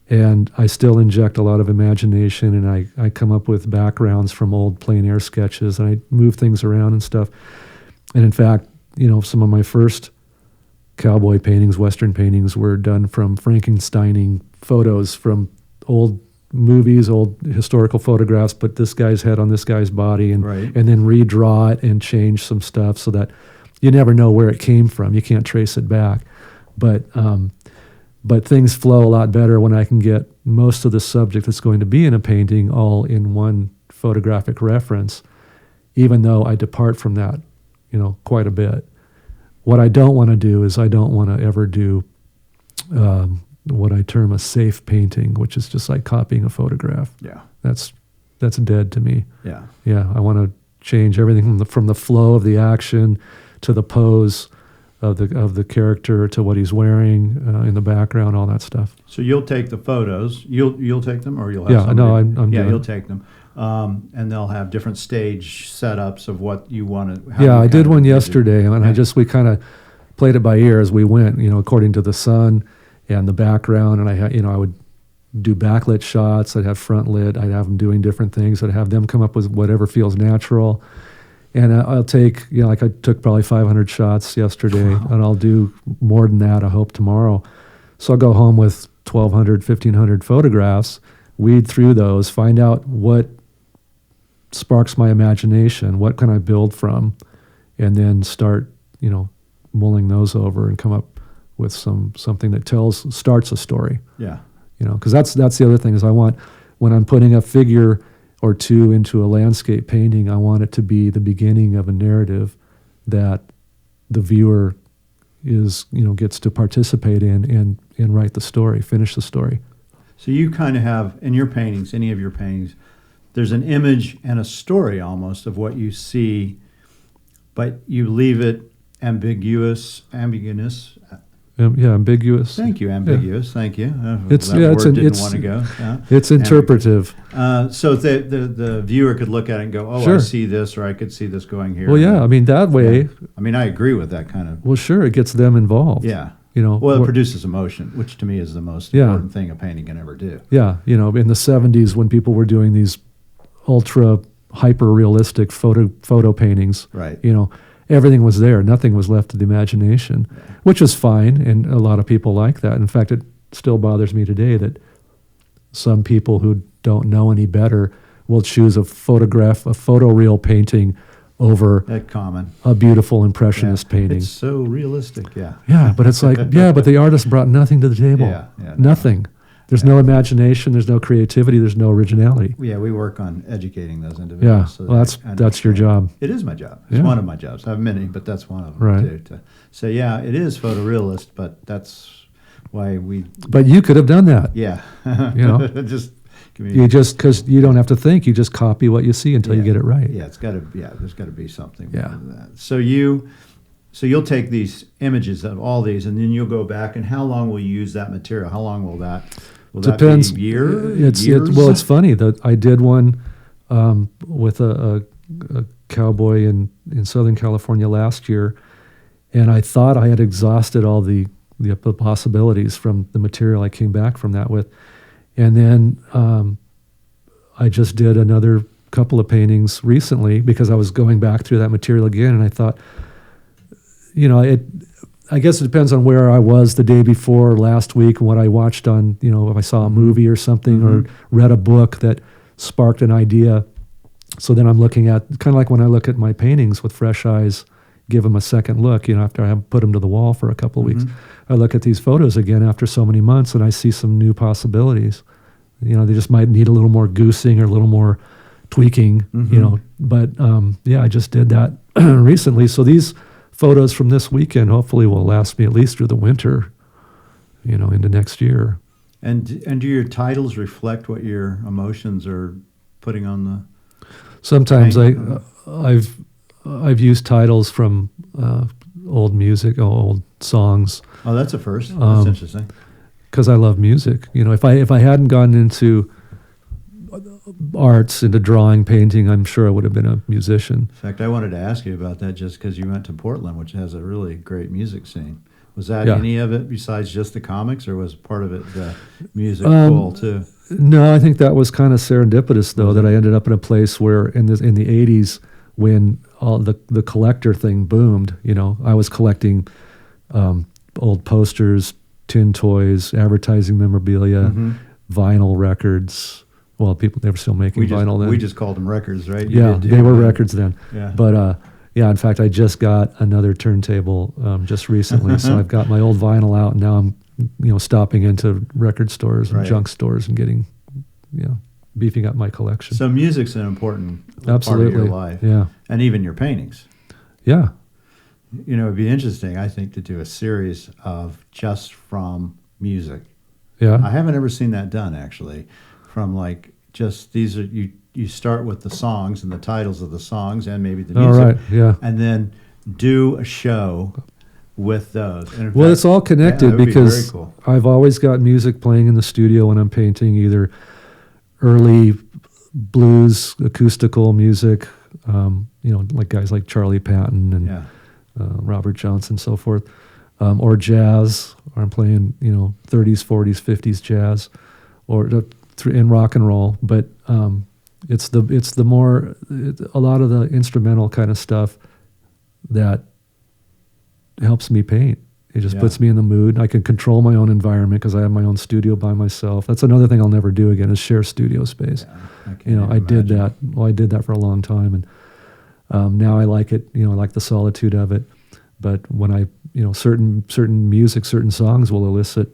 S2: And I still inject a lot of imagination, and I come up with backgrounds from old plein air sketches, and I move things around and stuff. And in fact, some of my first cowboy paintings, Western paintings, were done from Frankensteining photos from old movies, old historical photographs, put this guy's head on this guy's body, and then redraw it and change some stuff so that you never know where it came from. You can't trace it back. But things flow a lot better when I can get most of the subject that's going to be in a painting all in one photographic reference, even though I depart from that, quite a bit. What I don't want to do is I don't want to ever do what I term a safe painting, which is just like copying a photograph.
S1: Yeah.
S2: That's dead to me.
S1: Yeah.
S2: Yeah, I want to change everything from the flow of the action to the pose of the character to what he's wearing in the background, all that stuff.
S1: So you'll take the photos. You'll take them, or you'll have
S2: somebody? No, I'm doing
S1: you'll take them, and they'll have different stage setups of what you want to.
S2: Yeah, I did one yesterday, and we kind of played it by ear as we went, according to the sun and the background, and I would do backlit shots. I'd have front lit. I'd have them doing different things. I'd have them come up with whatever feels natural. And I'll take, like I took probably 500 shots yesterday, and I'll do more than that, I hope, tomorrow. So I'll go home with 1,200, 1,500 photographs, weed through those, find out what sparks my imagination, what can I build from, and then start, mulling those over and come up with something that starts a story.
S1: Yeah.
S2: Because that's the other thing is when I'm putting a figure or two into a landscape painting, I want it to be the beginning of a narrative that the viewer gets to participate in and write the story, finish the story.
S1: So you kind of have, in your paintings, any of your paintings, there's an image and a story almost of what you see, but you leave it ambiguous.
S2: Ambiguous.
S1: Thank you, ambiguous. Yeah. Thank you.
S2: It's want to go. It's interpretive.
S1: So the viewer could look at it and go, "Oh, sure. I see this," or "I could see this going here."
S2: Well, yeah. That way.
S1: Yeah. I agree with that kind of.
S2: Well, sure. It gets them involved.
S1: Yeah. Well, it produces emotion, which to me is the most important thing a painting can ever do.
S2: Yeah. In the 70s when people were doing these ultra hyper realistic photo paintings,
S1: right?
S2: Everything was there. Nothing was left to the imagination, which was fine, and a lot of people like that. In fact, it still bothers me today that some people who don't know any better will choose a photoreal painting over a beautiful impressionist painting.
S1: It's so realistic, yeah.
S2: Yeah, but it's like, but the artist brought nothing to the table.
S1: Yeah,
S2: nothing. There's no imagination. There's no creativity. There's no originality.
S1: Yeah, we work on educating those individuals.
S2: Yeah, so that's your job.
S1: It is my job. It's one of my jobs. I have many, but that's one of them
S2: right.
S1: too. To say, it is photorealist, but that's why we.
S2: But you could have done that.
S1: Yeah,
S2: just because you don't have to think. You just copy what you see until you get it right.
S1: Yeah, there's got to be something.
S2: Yeah.
S1: That. So you'll take these images of all these, and then you'll go back. And how long will you use that material? How long will that? Will
S2: Depends.
S1: That be years?
S2: It's funny that I did one with a cowboy in Southern California last year, and I thought I had exhausted all the possibilities from the material I came back from that with. And then I just did another couple of paintings recently because I was going back through that material again, and I thought, I guess it depends on where I was the day before, last week, and what I watched on, if I saw a movie or something, or read a book that sparked an idea. So then I'm looking at, kind of like when I look at my paintings with fresh eyes, give them a second look, after I have put them to the wall for a couple of weeks. I look at these photos again after so many months, and I see some new possibilities. They just might need a little more goosing or a little more tweaking, But I just did that recently. So these photos from this weekend hopefully will last me at least through the winter, into next year.
S1: And do your titles reflect what your emotions are putting on the?
S2: Sometimes I've used titles from old music, old songs.
S1: Oh, that's a first. That's interesting.
S2: Because I love music. If I hadn't gotten into arts, into drawing, painting, I'm sure I would have been a musician.
S1: In fact, I wanted to ask you about that just because you went to Portland, which has a really great music scene. Was that any of it besides just the comics, or was part of it the music pull too?
S2: No, I think that was kind of serendipitous, though, that I ended up in a place where in the 80s, when all the collector thing boomed, I was collecting old posters, tin toys, advertising memorabilia, vinyl records. Well, they were still making vinyl then.
S1: We just called them records, right?
S2: They were records then.
S1: Yeah.
S2: But in fact, I just got another turntable just recently. So I've got my old vinyl out, and now I'm stopping into record stores and junk stores and getting, beefing up my collection.
S1: So music's an important part of your life.
S2: Yeah.
S1: And even your paintings.
S2: Yeah.
S1: It'd be interesting, I think, to do a series of just from music.
S2: Yeah.
S1: I haven't ever seen that done, actually. From just these are you start with the songs and the titles of the songs and maybe the music.
S2: All right. Yeah.
S1: And then do a show with those. And
S2: Well, it's all connected because
S1: be very cool.
S2: I've always got music playing in the studio when I'm painting, either early blues, acoustical music, like guys like Charlie Patton and Robert Johnson, so forth, or jazz, or I'm playing, 30s, 40s, 50s jazz, or in rock and roll. But it's a lot of the instrumental kind of stuff that helps me paint. It just puts me in the mood. I can control my own environment because I have my own studio by myself. That's another thing I'll never do again, is share studio space.
S1: Yeah,
S2: I did that. Well, I did that for a long time, and now I like it. I like the solitude of it. But when I, certain music, certain songs will elicit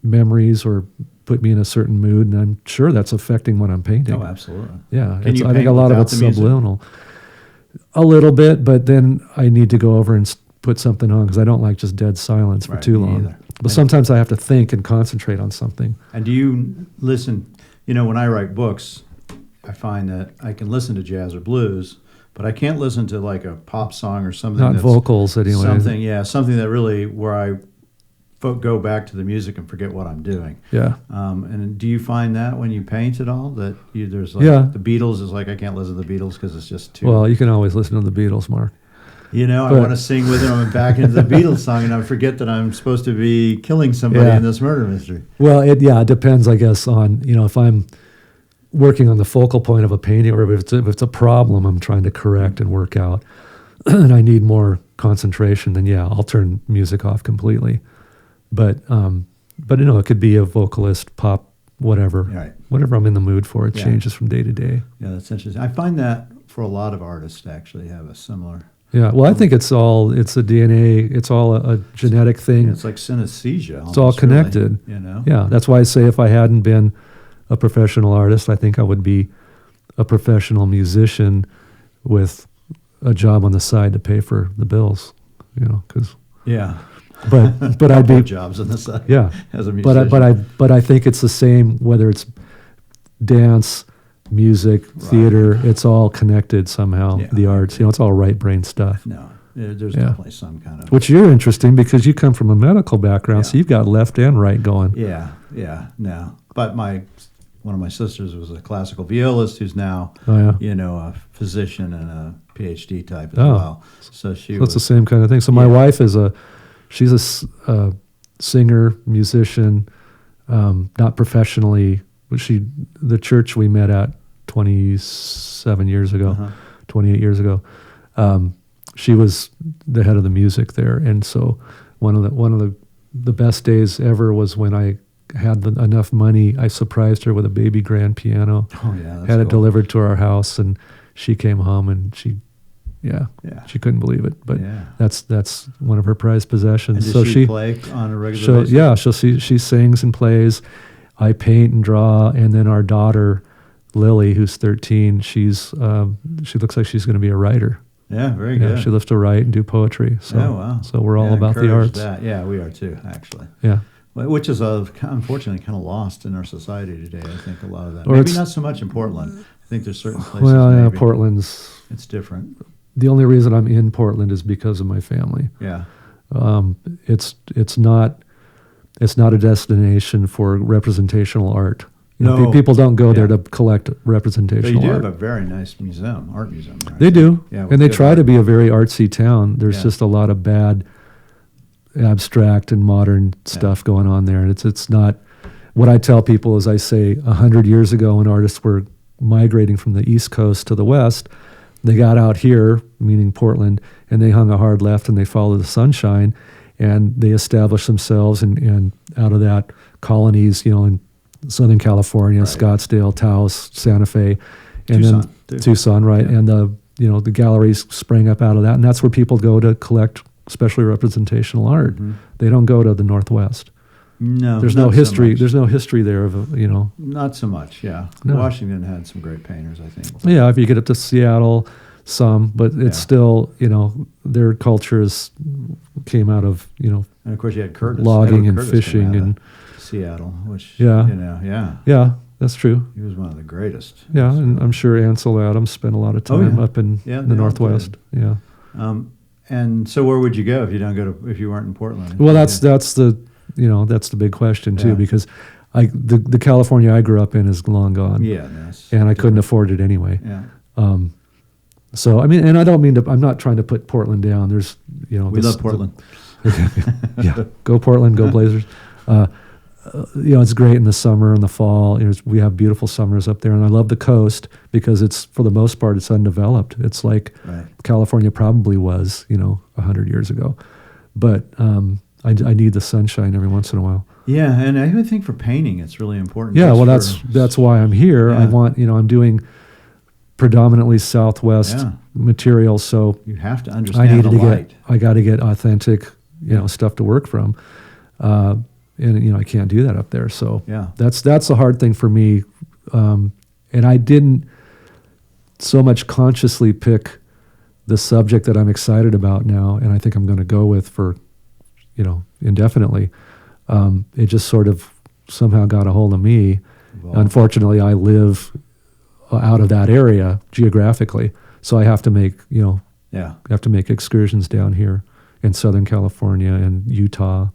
S2: memories or put me in a certain mood, and I'm sure that's affecting what I'm painting.
S1: Oh, absolutely.
S2: Yeah,
S1: I
S2: think a lot of it's subliminal. A little bit, but then I need to go over and put something on because I don't like just dead silence for too long.
S1: Either.
S2: But sometimes I have to think and concentrate on something.
S1: And do you listen? When I write books, I find that I can listen to jazz or blues, but I can't listen to like a pop song or something.
S2: Not vocals anyway.
S1: Something that really where I go back to the music and forget what I'm doing.
S2: Yeah.
S1: And do you find that when you paint at all that there's the Beatles is like I can't listen to the Beatles because it's just too.
S2: Well, you can always listen to the Beatles, Mark.
S1: I want to sing with them and back into the Beatles song, and I forget that I'm supposed to be killing somebody in this murder mystery.
S2: Well, it depends, I guess, on if I'm working on the focal point of a painting, or if it's a problem I'm trying to correct and work out, and I need more concentration, then I'll turn music off completely. But it could be a vocalist, pop, whatever, whatever I'm in the mood for. It changes from day to day. Yeah,
S1: that's interesting. I find that for a lot of artists actually have a similar.
S2: Yeah, well, I think it's a DNA. It's all a genetic thing.
S1: It's like synesthesia.
S2: It's all connected.
S1: Really,
S2: Yeah, that's why I say if I hadn't been a professional artist, I think I would be a professional musician with a job on the side to pay for the bills. Because but I'd be
S1: jobs on the side.
S2: Yeah,
S1: as a musician.
S2: But I think it's the same whether it's dance, music, theater. It's all connected somehow. The arts, it's all right brain stuff.
S1: No, there's definitely some kind of.
S2: Which you're interesting because you come from a medical background, so you've got left and right going.
S1: Yeah, no. But my one of my sisters was a classical violist who's now,
S2: Oh, yeah.
S1: a physician and a PhD type as well. So
S2: it's the same kind of thing. So my wife she's a singer, musician, not professionally. But the church we met at 27 years ago, 28 years ago, she was the head of the music there. And so one of the best days ever was when I had enough money. I surprised her with a baby grand piano.
S1: Oh yeah, that's
S2: had it
S1: cool.
S2: delivered to our house, and she came home and she couldn't believe it. But that's one of her prized possessions.
S1: And
S2: so
S1: she play on a regular basis?
S2: Yeah, she sings and plays. I paint and draw, and then our daughter Lily, who's 13, she looks like she's going to be a writer.
S1: Yeah, very good.
S2: She loves to write and do poetry. So,
S1: wow.
S2: So we're all about the arts.
S1: That. Yeah, we are too, actually.
S2: Yeah.
S1: Which is unfortunately kind of lost in our society today. I think a lot of that.
S2: Or
S1: Maybe not so much in Portland. I think there's certain places.
S2: Well, yeah,
S1: maybe
S2: Portland's.
S1: It's different.
S2: The only reason I'm in Portland is because of my family.
S1: Yeah.
S2: It's not a destination for representational art.
S1: No.
S2: People don't go there to collect representational
S1: But you do
S2: art.
S1: have a very nice art museum. Right?
S2: They do,
S1: Yeah,
S2: and they try to be a very artsy town. There's
S1: Yeah.
S2: just a lot of bad, abstract and modern stuff going on there, and it's not. What I tell people is, I say 100 years ago, when artists were migrating from the East Coast to the West, they got out here, meaning Portland, and they hung a hard left and they followed the sunshine, and they established themselves and out of that colonies, in Southern California,
S1: Right.
S2: Scottsdale, Taos, Santa Fe, and
S1: Tucson,
S2: then
S1: too.
S2: Tucson, right?
S1: Yeah.
S2: And the galleries sprang up out of that, and that's where people go to collect especially representational art.
S1: Mhm.
S2: They don't go to the Northwest.
S1: No,
S2: There's
S1: not
S2: no
S1: so
S2: history.
S1: much.
S2: There's no history there of
S1: Not so much. Yeah.
S2: No.
S1: Washington had some great painters, I think.
S2: Yeah, if you get up to Seattle, but it's
S1: Yeah.
S2: still, their cultures came out of,
S1: And of course, you had Curtis.
S2: logging
S1: Edward
S2: and
S1: Curtis came
S2: fishing
S1: out of
S2: and
S1: Seattle, which
S2: Yeah. yeah, that's true.
S1: he was one of the greatest.
S2: Yeah,
S1: So,
S2: and I'm sure Ansel Adams spent a lot of time up in
S1: Yeah,
S2: the
S1: they all
S2: Northwest. Yeah.
S1: and so where would you go if you weren't in Portland?
S2: Well, that's the big question too,
S1: Yeah.
S2: because the California I grew up in is long gone.
S1: Yeah,
S2: and I couldn't afford it anyway.
S1: Yeah.
S2: So I mean, and I don't mean to. I'm not trying to put Portland down. There's
S1: We love Portland.
S2: Yeah, go Portland, go Blazers. It's great in the summer and the fall. We have beautiful summers up there, and I love the coast because it's, for the most part, it's undeveloped. It's like
S1: Right.
S2: California probably was, 100 years ago. But I need the sunshine every once in a while.
S1: Yeah, and I even think for painting, it's really important.
S2: Yeah,
S1: just
S2: well,
S1: for-
S2: that's why I'm here. I
S1: Yeah.
S2: want, I'm doing predominantly Southwest
S1: Yeah.
S2: material, so
S1: You have to
S2: I
S1: understand
S2: needed
S1: the
S2: to
S1: light.
S2: I got to get authentic, stuff to work from, and I can't do that up there. So
S1: Yeah.
S2: that's a hard thing for me, and I didn't so much consciously pick the subject that I'm excited about now, and I think I'm going to go with for, indefinitely. It just sort of somehow got a hold of me.
S1: Well,
S2: Unfortunately, I live out of that area geographically, so I have to make
S1: yeah.
S2: excursions down here in Southern California and Utah,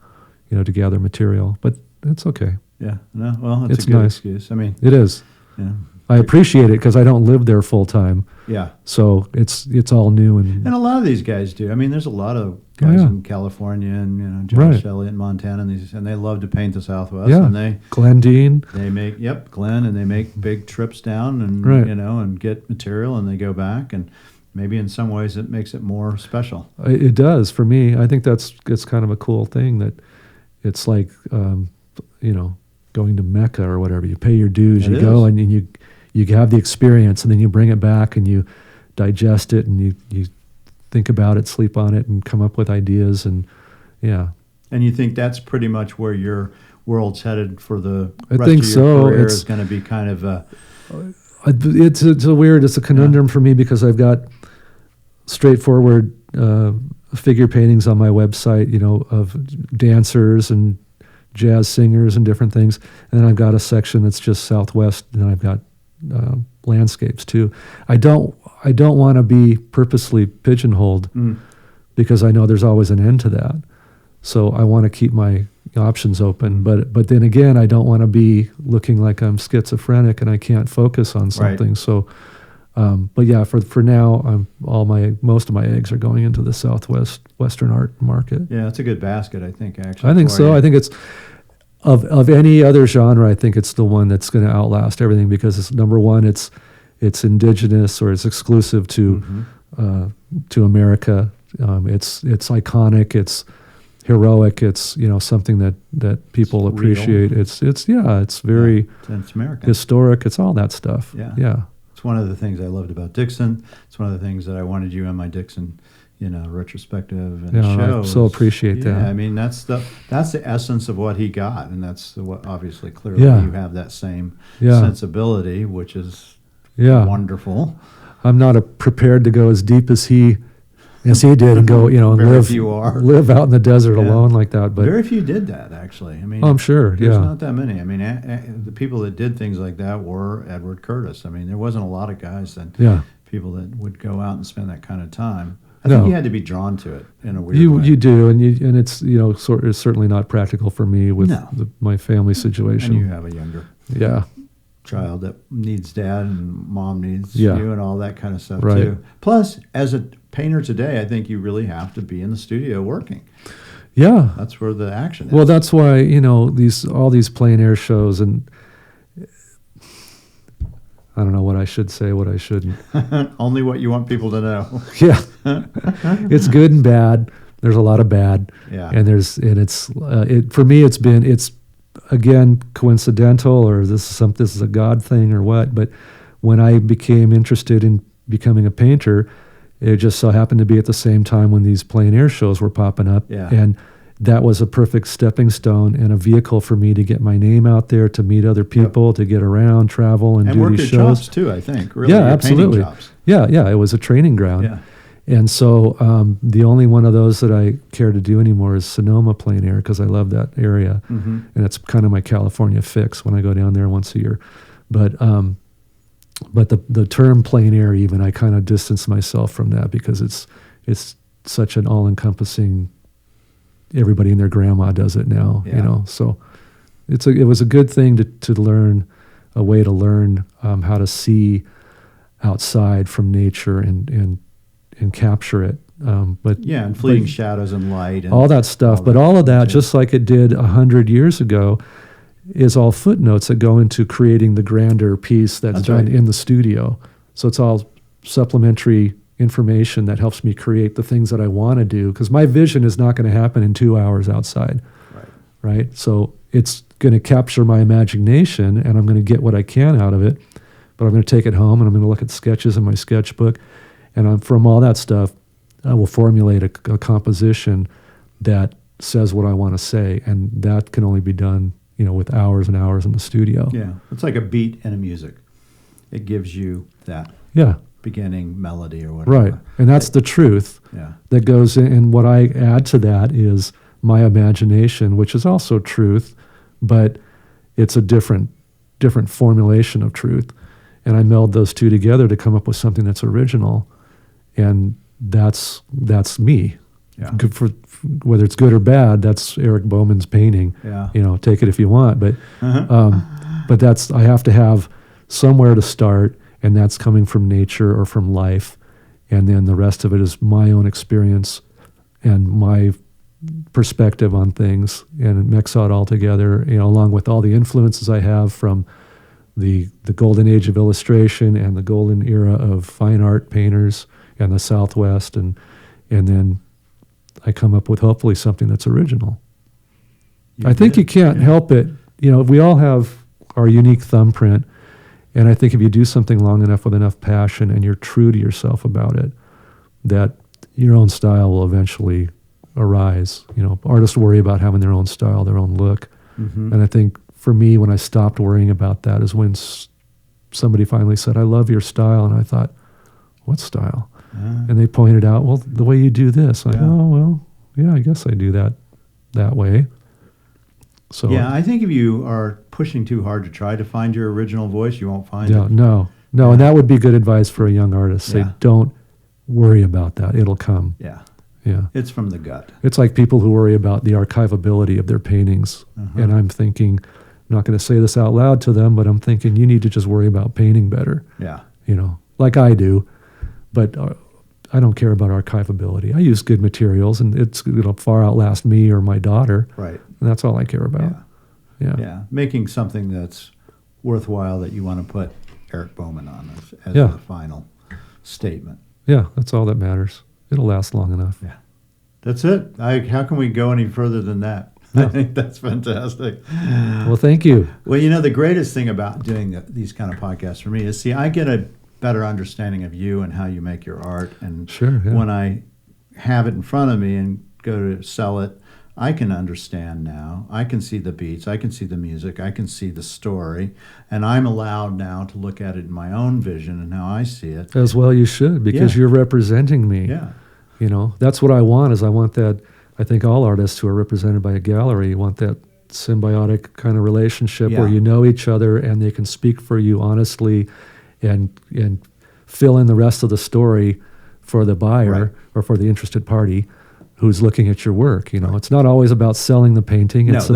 S2: to gather material. But it's okay.
S1: Yeah. No, well, it's
S2: It's
S1: a good
S2: nice.
S1: excuse. I mean,
S2: It is.
S1: yeah.
S2: I appreciate it because I don't live there full time,
S1: Yeah.
S2: so it's all new and
S1: And a lot of these guys do. I mean, there's a lot of guys
S2: yeah.
S1: in California and Josh
S2: Right.
S1: Shelley in Montana, and they love to paint the Southwest.
S2: Yeah.
S1: And they
S2: Glendine.
S1: make Glenn, and they make big trips down, and
S2: Right.
S1: and get material, and they go back, and maybe in some ways it makes it more special.
S2: It does for me. I think it's kind of a cool thing that it's like going to Mecca or whatever. You pay your dues,
S1: It
S2: you go,
S1: is.
S2: and you have the experience, and then you bring it back and you digest it, and you think about it, sleep on it, and come up with ideas, and yeah.
S1: And you think that's pretty much where your world's headed for the
S2: I
S1: rest
S2: think
S1: of your
S2: so.
S1: career
S2: It's-
S1: is going to be kind of
S2: It's a conundrum for me because I've got straightforward figure paintings on my website, of dancers and jazz singers and different things, and then I've got a section that's just Southwest, and then I've got landscapes too. I don't want to be purposely pigeonholed because I know there's always an end to that. So I want to keep my options open, but then again, I don't want to be looking like I'm schizophrenic and I can't focus on something.
S1: Right.
S2: So, but yeah, for now, most of my eggs are going into the Western art market.
S1: Yeah, it's a good basket, I think. Actually,
S2: I think so. I think it's of any other genre. I think it's the one that's going to outlast everything because it's number one. It's indigenous or it's exclusive to America. It's iconic. It's heroic. It's something that people appreciate.
S1: Real.
S2: It's very
S1: it's American,
S2: historic. It's all that stuff. Yeah.
S1: It's one of the things I loved about Dixon. It's one of the things that I wanted you in my Dixon, retrospective and shows.
S2: I so appreciate that.
S1: I mean, that's the essence of what he got, and that's what obviously clearly you have that same sensibility, which is wonderful.
S2: I'm not prepared to go as deep as he did and go, and live out in the desert alone like that. But
S1: very few did that, actually. I mean,
S2: I'm sure.
S1: There's not that many. I mean, the people that did things like that were Edward Curtis. I mean, there wasn't a lot of guys then. People that would go out and spend that kind of time. I think you had to be drawn to it in a weird way.
S2: You do, and it's it's certainly not practical for me with my family situation.
S1: And you have a younger child that needs dad, and mom needs you, and all that kind of stuff too. Plus, as a painter today, I think you really have to be in the studio working.
S2: Yeah,
S1: that's where the action is.
S2: Well, that's why all these plein air shows, and I don't know what I should say, what I shouldn't.
S1: Only what you want people to know.
S2: Yeah, it's good and bad. There's a lot of bad.
S1: Yeah,
S2: and for me, it's again coincidental, or this is a God thing or what. But when I became interested in becoming a painter, it just so happened to be at the same time when these plein air shows were popping up, and that was a perfect stepping stone and a vehicle for me to get my name out there, to meet other people, to get around, travel, and do
S1: work
S2: these
S1: your
S2: shows
S1: chops too. I think, really,
S2: yeah, absolutely, yeah. It was a training ground.
S1: Yeah.
S2: And so the only one of those that I care to do anymore is Sonoma plein air, because I love that area, and it's kind of my California fix when I go down there once a year. But the term plein air, even, I kind of distance myself from that because it's such an all-encompassing. Everybody and their grandma does it now, So it was a good thing to learn, a way to learn how to see outside from nature and capture it. And
S1: fleeting shadows and light and
S2: all that stuff. But all of that, just like it did 100 years ago, is all footnotes that go into creating the grander piece that's done in the studio. So it's all supplementary information that helps me create the things that I want to do, because my vision is not going to happen in 2 hours outside. Right? So it's going to capture my imagination, and I'm going to get what I can out of it, but I'm going to take it home and I'm going to look at sketches in my sketchbook, and from all that stuff, I will formulate a composition that says what I want to say, and that can only be done, with hours and hours in the studio.
S1: Yeah, it's like a beat in a music. It gives you that beginning melody or whatever.
S2: Right, and that's the truth that goes in. And what I add to that is my imagination, which is also truth, but it's a different formulation of truth. And I meld those two together to come up with something that's original, and that's me.
S1: Yeah.
S2: Good for whether it's good or bad. That's Eric Bowman's painting.
S1: Yeah.
S2: Take it if you want, but but I have to have somewhere to start, and that's coming from nature or from life, and then the rest of it is my own experience and my perspective on things, and mix it all together, along with all the influences I have from the golden age of illustration and the golden era of fine art painters and the Southwest, and then I come up with hopefully something that's original. I think you can't help it. We all have our unique thumbprint, and I think if you do something long enough with enough passion and you're true to yourself about it, that your own style will eventually arise. Artists worry about having their own style, their own look. And I think for me, when I stopped worrying about that is when somebody finally said, "I love your style," and I thought, "What style?" And they pointed out, "Well, the way you do this." I go, "Oh, well, yeah, I guess I do that way." So
S1: I think if you are pushing too hard to try to find your original voice, you won't find it.
S2: No, and that would be good advice for a young artist. Say, don't worry about that; it'll come.
S1: Yeah.
S2: Yeah.
S1: It's from the gut.
S2: It's like people who worry about the archivability of their paintings. And I'm thinking, I'm not going to say this out loud to them, but I'm thinking you need to just worry about painting better.
S1: Yeah.
S2: Like I do. But I don't care about archivability. I use good materials, and it'll far outlast me or my daughter.
S1: Right.
S2: And that's all I care about.
S1: Yeah. Making something that's worthwhile that you want to put Eric Bowman on as the final statement.
S2: Yeah, that's all that matters. It'll last long enough.
S1: Yeah. That's it. How can we go any further than that? I think that's fantastic.
S2: Well, thank you.
S1: Well, the greatest thing about doing these kind of podcasts for me is, I get a better understanding of you and how you make your art. And when I have it in front of me and go to sell it, I can understand now. I can see the beats. I can see the music. I can see the story. And I'm allowed now to look at it in my own vision and how I see it.
S2: As well you should, because you're representing me.
S1: Yeah.
S2: That's what I want, is I want that. I think all artists who are represented by a gallery want that symbiotic kind of relationship where you know each other and they can speak for you honestly and fill in the rest of the story for the buyer or for the interested party who's looking at your work. It's not always about selling the painting. It's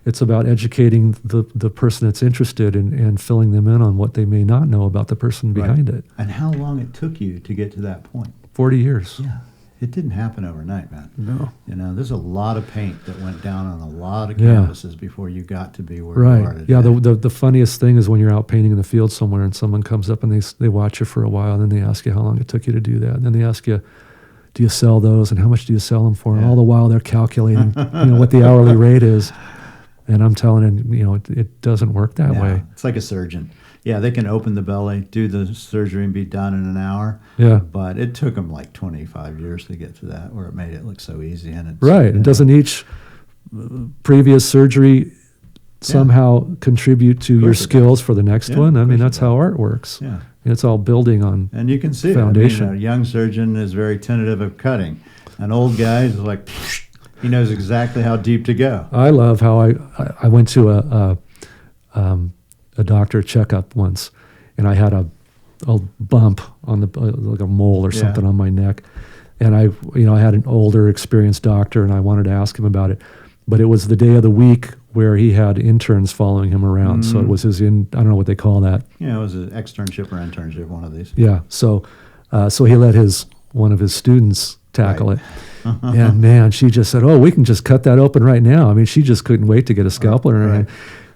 S2: It's about educating the person that's interested and filling them in on what they may not know about the person behind it.
S1: And how long it took you to get to that point?
S2: 40 years.
S1: Yeah. It didn't happen overnight, man.
S2: No.
S1: There's a lot of paint that went down on a lot of canvases before you got to be where you are today.
S2: Yeah, the funniest thing is when you're out painting in the field somewhere and someone comes up and they watch you for a while, and then they ask you how long it took you to do that. And then they ask you, do you sell those, and how much do you sell them for? And all the while they're calculating what the hourly rate is. And I'm telling them, it doesn't work that way.
S1: It's like a surgeon. Yeah, they can open the belly, do the surgery, and be done in an hour.
S2: Yeah.
S1: But it took them like 25 years to get to that, where it made it look so easy. And it's,
S2: And doesn't each previous surgery somehow contribute to your skills for the next one? I mean, that's how art works.
S1: Yeah.
S2: It's all building on
S1: and you can see
S2: foundation.
S1: A young surgeon is very tentative of cutting. An old guy is like, he knows exactly how deep to go.
S2: I love how I went to a doctor checkup once, and I had a bump on like a mole or something on my neck, and I had an older, experienced doctor, and I wanted to ask him about it, but it was the day of the week where he had interns following him around, so it was I don't know what they call that.
S1: Yeah, it was an externship or internship, one of these.
S2: Yeah, so he let one of his students tackle it. And man, she just said, "Oh, we can just cut that open right now." I mean, she just couldn't wait to get a scalpel in her hand.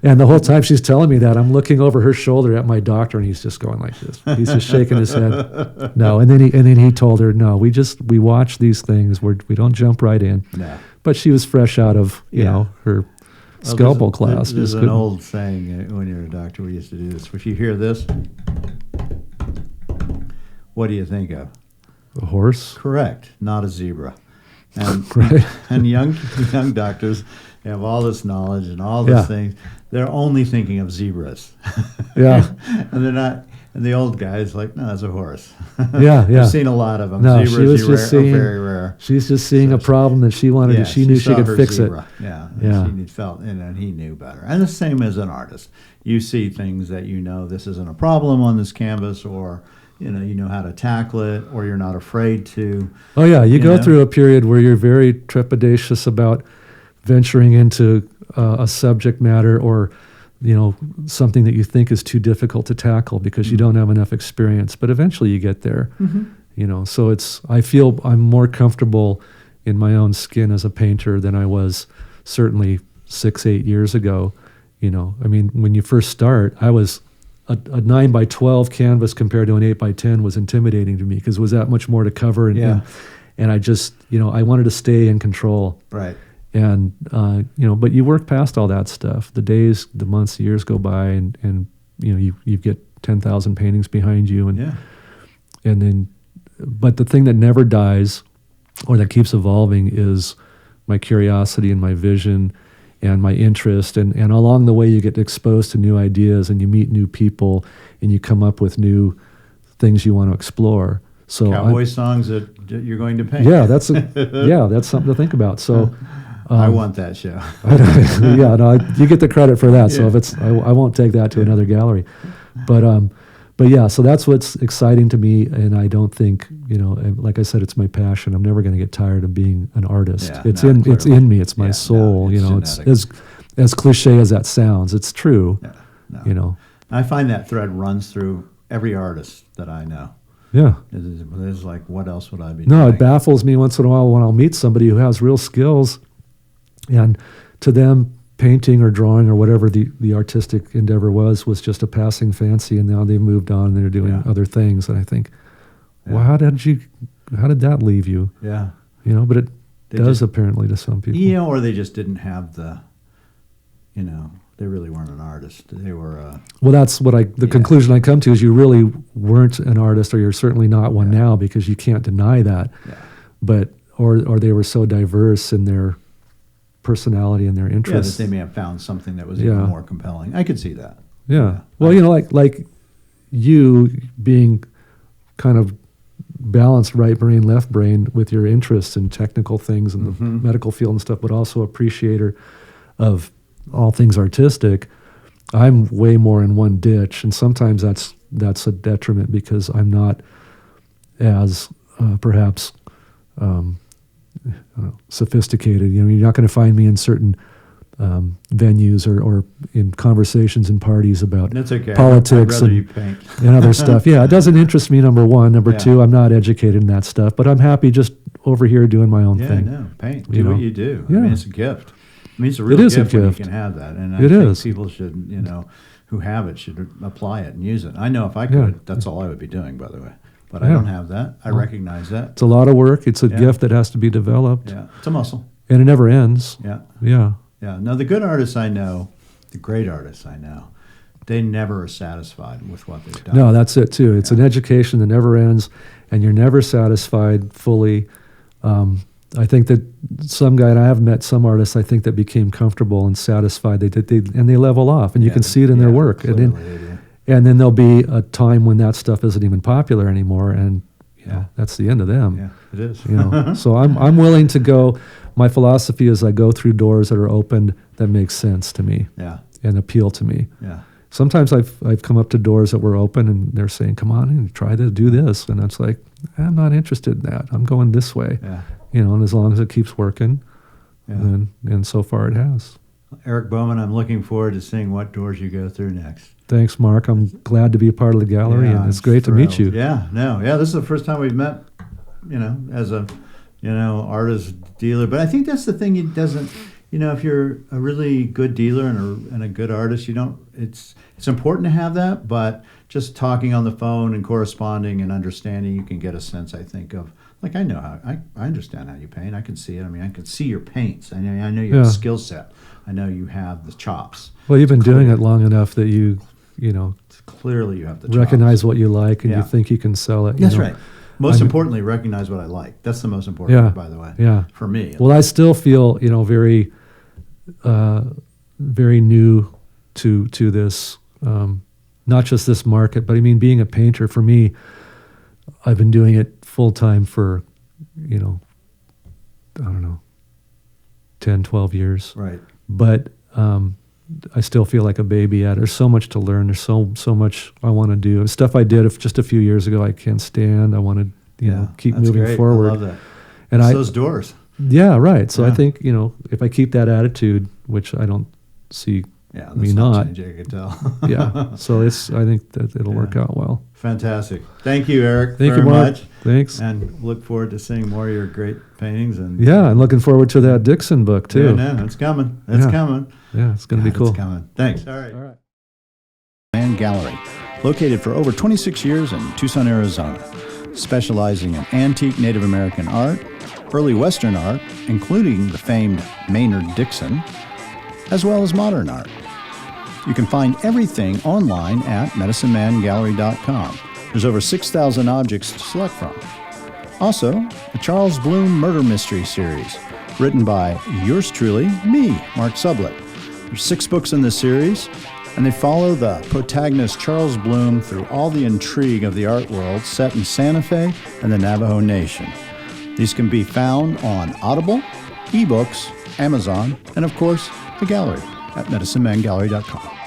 S2: And the whole time she's telling me that, I'm looking over her shoulder at my doctor, and he's just going like this. He's just shaking his head. No, and then he told her, "No, we watch these things. We don't jump right in."
S1: No.
S2: But she was fresh out of her scalpel class.
S1: There's an old saying when you're a doctor. We used to do this. If you hear this, what do you think of?
S2: A horse?
S1: Correct, not a zebra. And
S2: Right.
S1: and young doctors have all this knowledge and all these things. They're only thinking of zebras.
S2: Yeah.
S1: And they're not. And the old guy is like, no, that's a horse.
S2: Yeah.
S1: I've seen a lot of them.
S2: No,
S1: Zebras
S2: she was just
S1: are very rare.
S2: She's just seeing a problem that she wanted. She knew she could fix
S1: zebra.
S2: it.
S1: Yeah. She felt, and he knew better. And the same as an artist. You see things that this isn't a problem on this canvas, or you know how to tackle it, or you're not afraid to.
S2: Oh yeah, you go through a period where you're very trepidatious about venturing into a subject matter or something that you think is too difficult to tackle because you don't have enough experience. But eventually you get there. So I feel I'm more comfortable in my own skin as a painter than I was certainly 6-8 years ago. I mean, when you first start, I was a 9x12 canvas compared to an 8x10 was intimidating to me because it was that much more to cover. And I just, I wanted to stay in control.
S1: Right.
S2: And, but you work past all that stuff. The days, the months, the years go by and you get 10,000 paintings behind you. And then, but the thing that never dies or that keeps evolving is my curiosity and my vision and my interest. And along the way, you get exposed to new ideas and you meet new people and you come up with new things you want to explore. So
S1: cowboy songs that you're going to paint.
S2: Yeah, that's something to think about. So
S1: I want that show.
S2: You get the credit for that. So if I won't take that to another gallery. But But yeah, so that's what's exciting to me, and I don't think, like I said, it's my passion. I'm never going to get tired of being an artist.
S1: Yeah,
S2: it's
S1: no,
S2: it's in me. It's my soul. It's as cliche as that sounds. It's true.
S1: Yeah, no. I find that thread runs through every artist that I know.
S2: Yeah.
S1: It's like, what else would I be doing?
S2: No, it baffles me once in a while when I'll meet somebody who has real skills, and to them, painting or drawing or whatever the artistic endeavor was just a passing fancy, and now they've moved on and they're doing other things. And I think, well, how did that leave you?
S1: Yeah.
S2: But it does apparently to some people.
S1: Or they just didn't have they really weren't an artist. They were.
S2: Well, that's what the conclusion I come to is you really weren't an artist, or you're certainly not one now, because you can't deny that. Yeah. But or they were so diverse in their personality and their interests.
S1: That they may have found something that was even more compelling. I could see that.
S2: Yeah. Well, like you being kind of balanced right brain, left brain with your interests in technical things and the medical field and stuff, but also appreciator of all things artistic. I'm way more in one ditch, and sometimes that's a detriment because I'm not as perhaps sophisticated. You're not going to find me in certain venues or in conversations and parties about politics and other stuff. Yeah, it doesn't interest me, number one. Number two, I'm not educated in that stuff, but I'm happy just over here doing my own thing.
S1: Yeah, no, paint. Do what you do.
S2: Yeah.
S1: I mean, it's a gift. I mean, it's a real gift when you can have that. And I think people should, who have it should apply it and use it. I know if I could, that's all I would be doing, by the way. But I don't have that. I recognize that.
S2: It's a lot of work. It's a gift that has to be developed.
S1: Yeah, it's a muscle.
S2: And it never ends.
S1: Yeah.
S2: Yeah.
S1: Yeah. Now, the good artists I know, the great artists I know, they never are satisfied with what they've done.
S2: No, that's it, too. It's an education that never ends, and you're never satisfied fully. I think that some guy, and I have met some artists, I think, that became comfortable and satisfied. They level off, and you can see it in their work. And then there'll be a time when that stuff isn't even popular anymore, and that's the end of them.
S1: Yeah, it is.
S2: So I'm willing to go. My philosophy is I go through doors that are opened that make sense to me and appeal to me.
S1: Yeah.
S2: Sometimes I've come up to doors that were open and they're saying, "Come on and try to do this," and it's like, I'm not interested in that. I'm going this way.
S1: Yeah.
S2: And as long as it keeps working, and so far it has.
S1: Eric Bowman, I'm looking forward to seeing what doors you go through next.
S2: Thanks, Mark. I'm glad to be a part of the gallery, and it's great to meet you.
S1: Yeah, this is the first time we've met, as a, artist dealer. But I think that's the thing. It doesn't, if you're a really good dealer and a good artist, it's important to have that. But just talking on the phone and corresponding and understanding, you can get a sense, I think, of, like, I know how, I understand how you paint. I can see it. I mean, I can see your paints. I know you have a skill set. I know you have the chops.
S2: Well, you've been doing it long enough that you
S1: clearly you have the chops.
S2: Recognize what you like, and you think you can sell it.
S1: That's right. Most importantly, recognize what I like. That's the most important part, by the way.
S2: Yeah.
S1: For me.
S2: Well, I still feel, very, very new to this, not just this market, but I mean, being a painter, for me, I've been doing it full time for, I don't know, 10, 12 years.
S1: Right.
S2: But I still feel like a baby at it. There's so much to learn. There's so much I want to do. Stuff I did just a few years ago I can't stand. I want to keep moving forward.
S1: I love that.
S2: And
S1: it's those doors.
S2: Yeah, right. So I think, if I keep that attitude, which I don't see me not.
S1: Changing, I can tell.
S2: Yeah. So I think that it'll work out well.
S1: Fantastic. Thank you, Eric.
S2: Thank you, Mark. Much. Thanks.
S1: And look forward to seeing more of your great paintings. And
S2: I'm looking forward to that Dixon book too.
S1: Yeah, no, it's coming. It's coming.
S2: Yeah, it's going to be cool.
S1: It's coming. Thanks. All right. Man Gallery, located for over 26 years in Tucson, Arizona, specializing in antique Native American art, early Western art, including the famed Maynard Dixon, as well as modern art. You can find everything online at medicinemangallery.com. There's over 6,000 objects to select from. Also, the Charles Bloom Murder Mystery Series, written by yours truly, me, Mark Sublette. There's 6 books in this series, and they follow the protagonist Charles Bloom through all the intrigue of the art world set in Santa Fe and the Navajo Nation. These can be found on Audible, ebooks, Amazon, and of course, the gallery at medicinemangallery.com.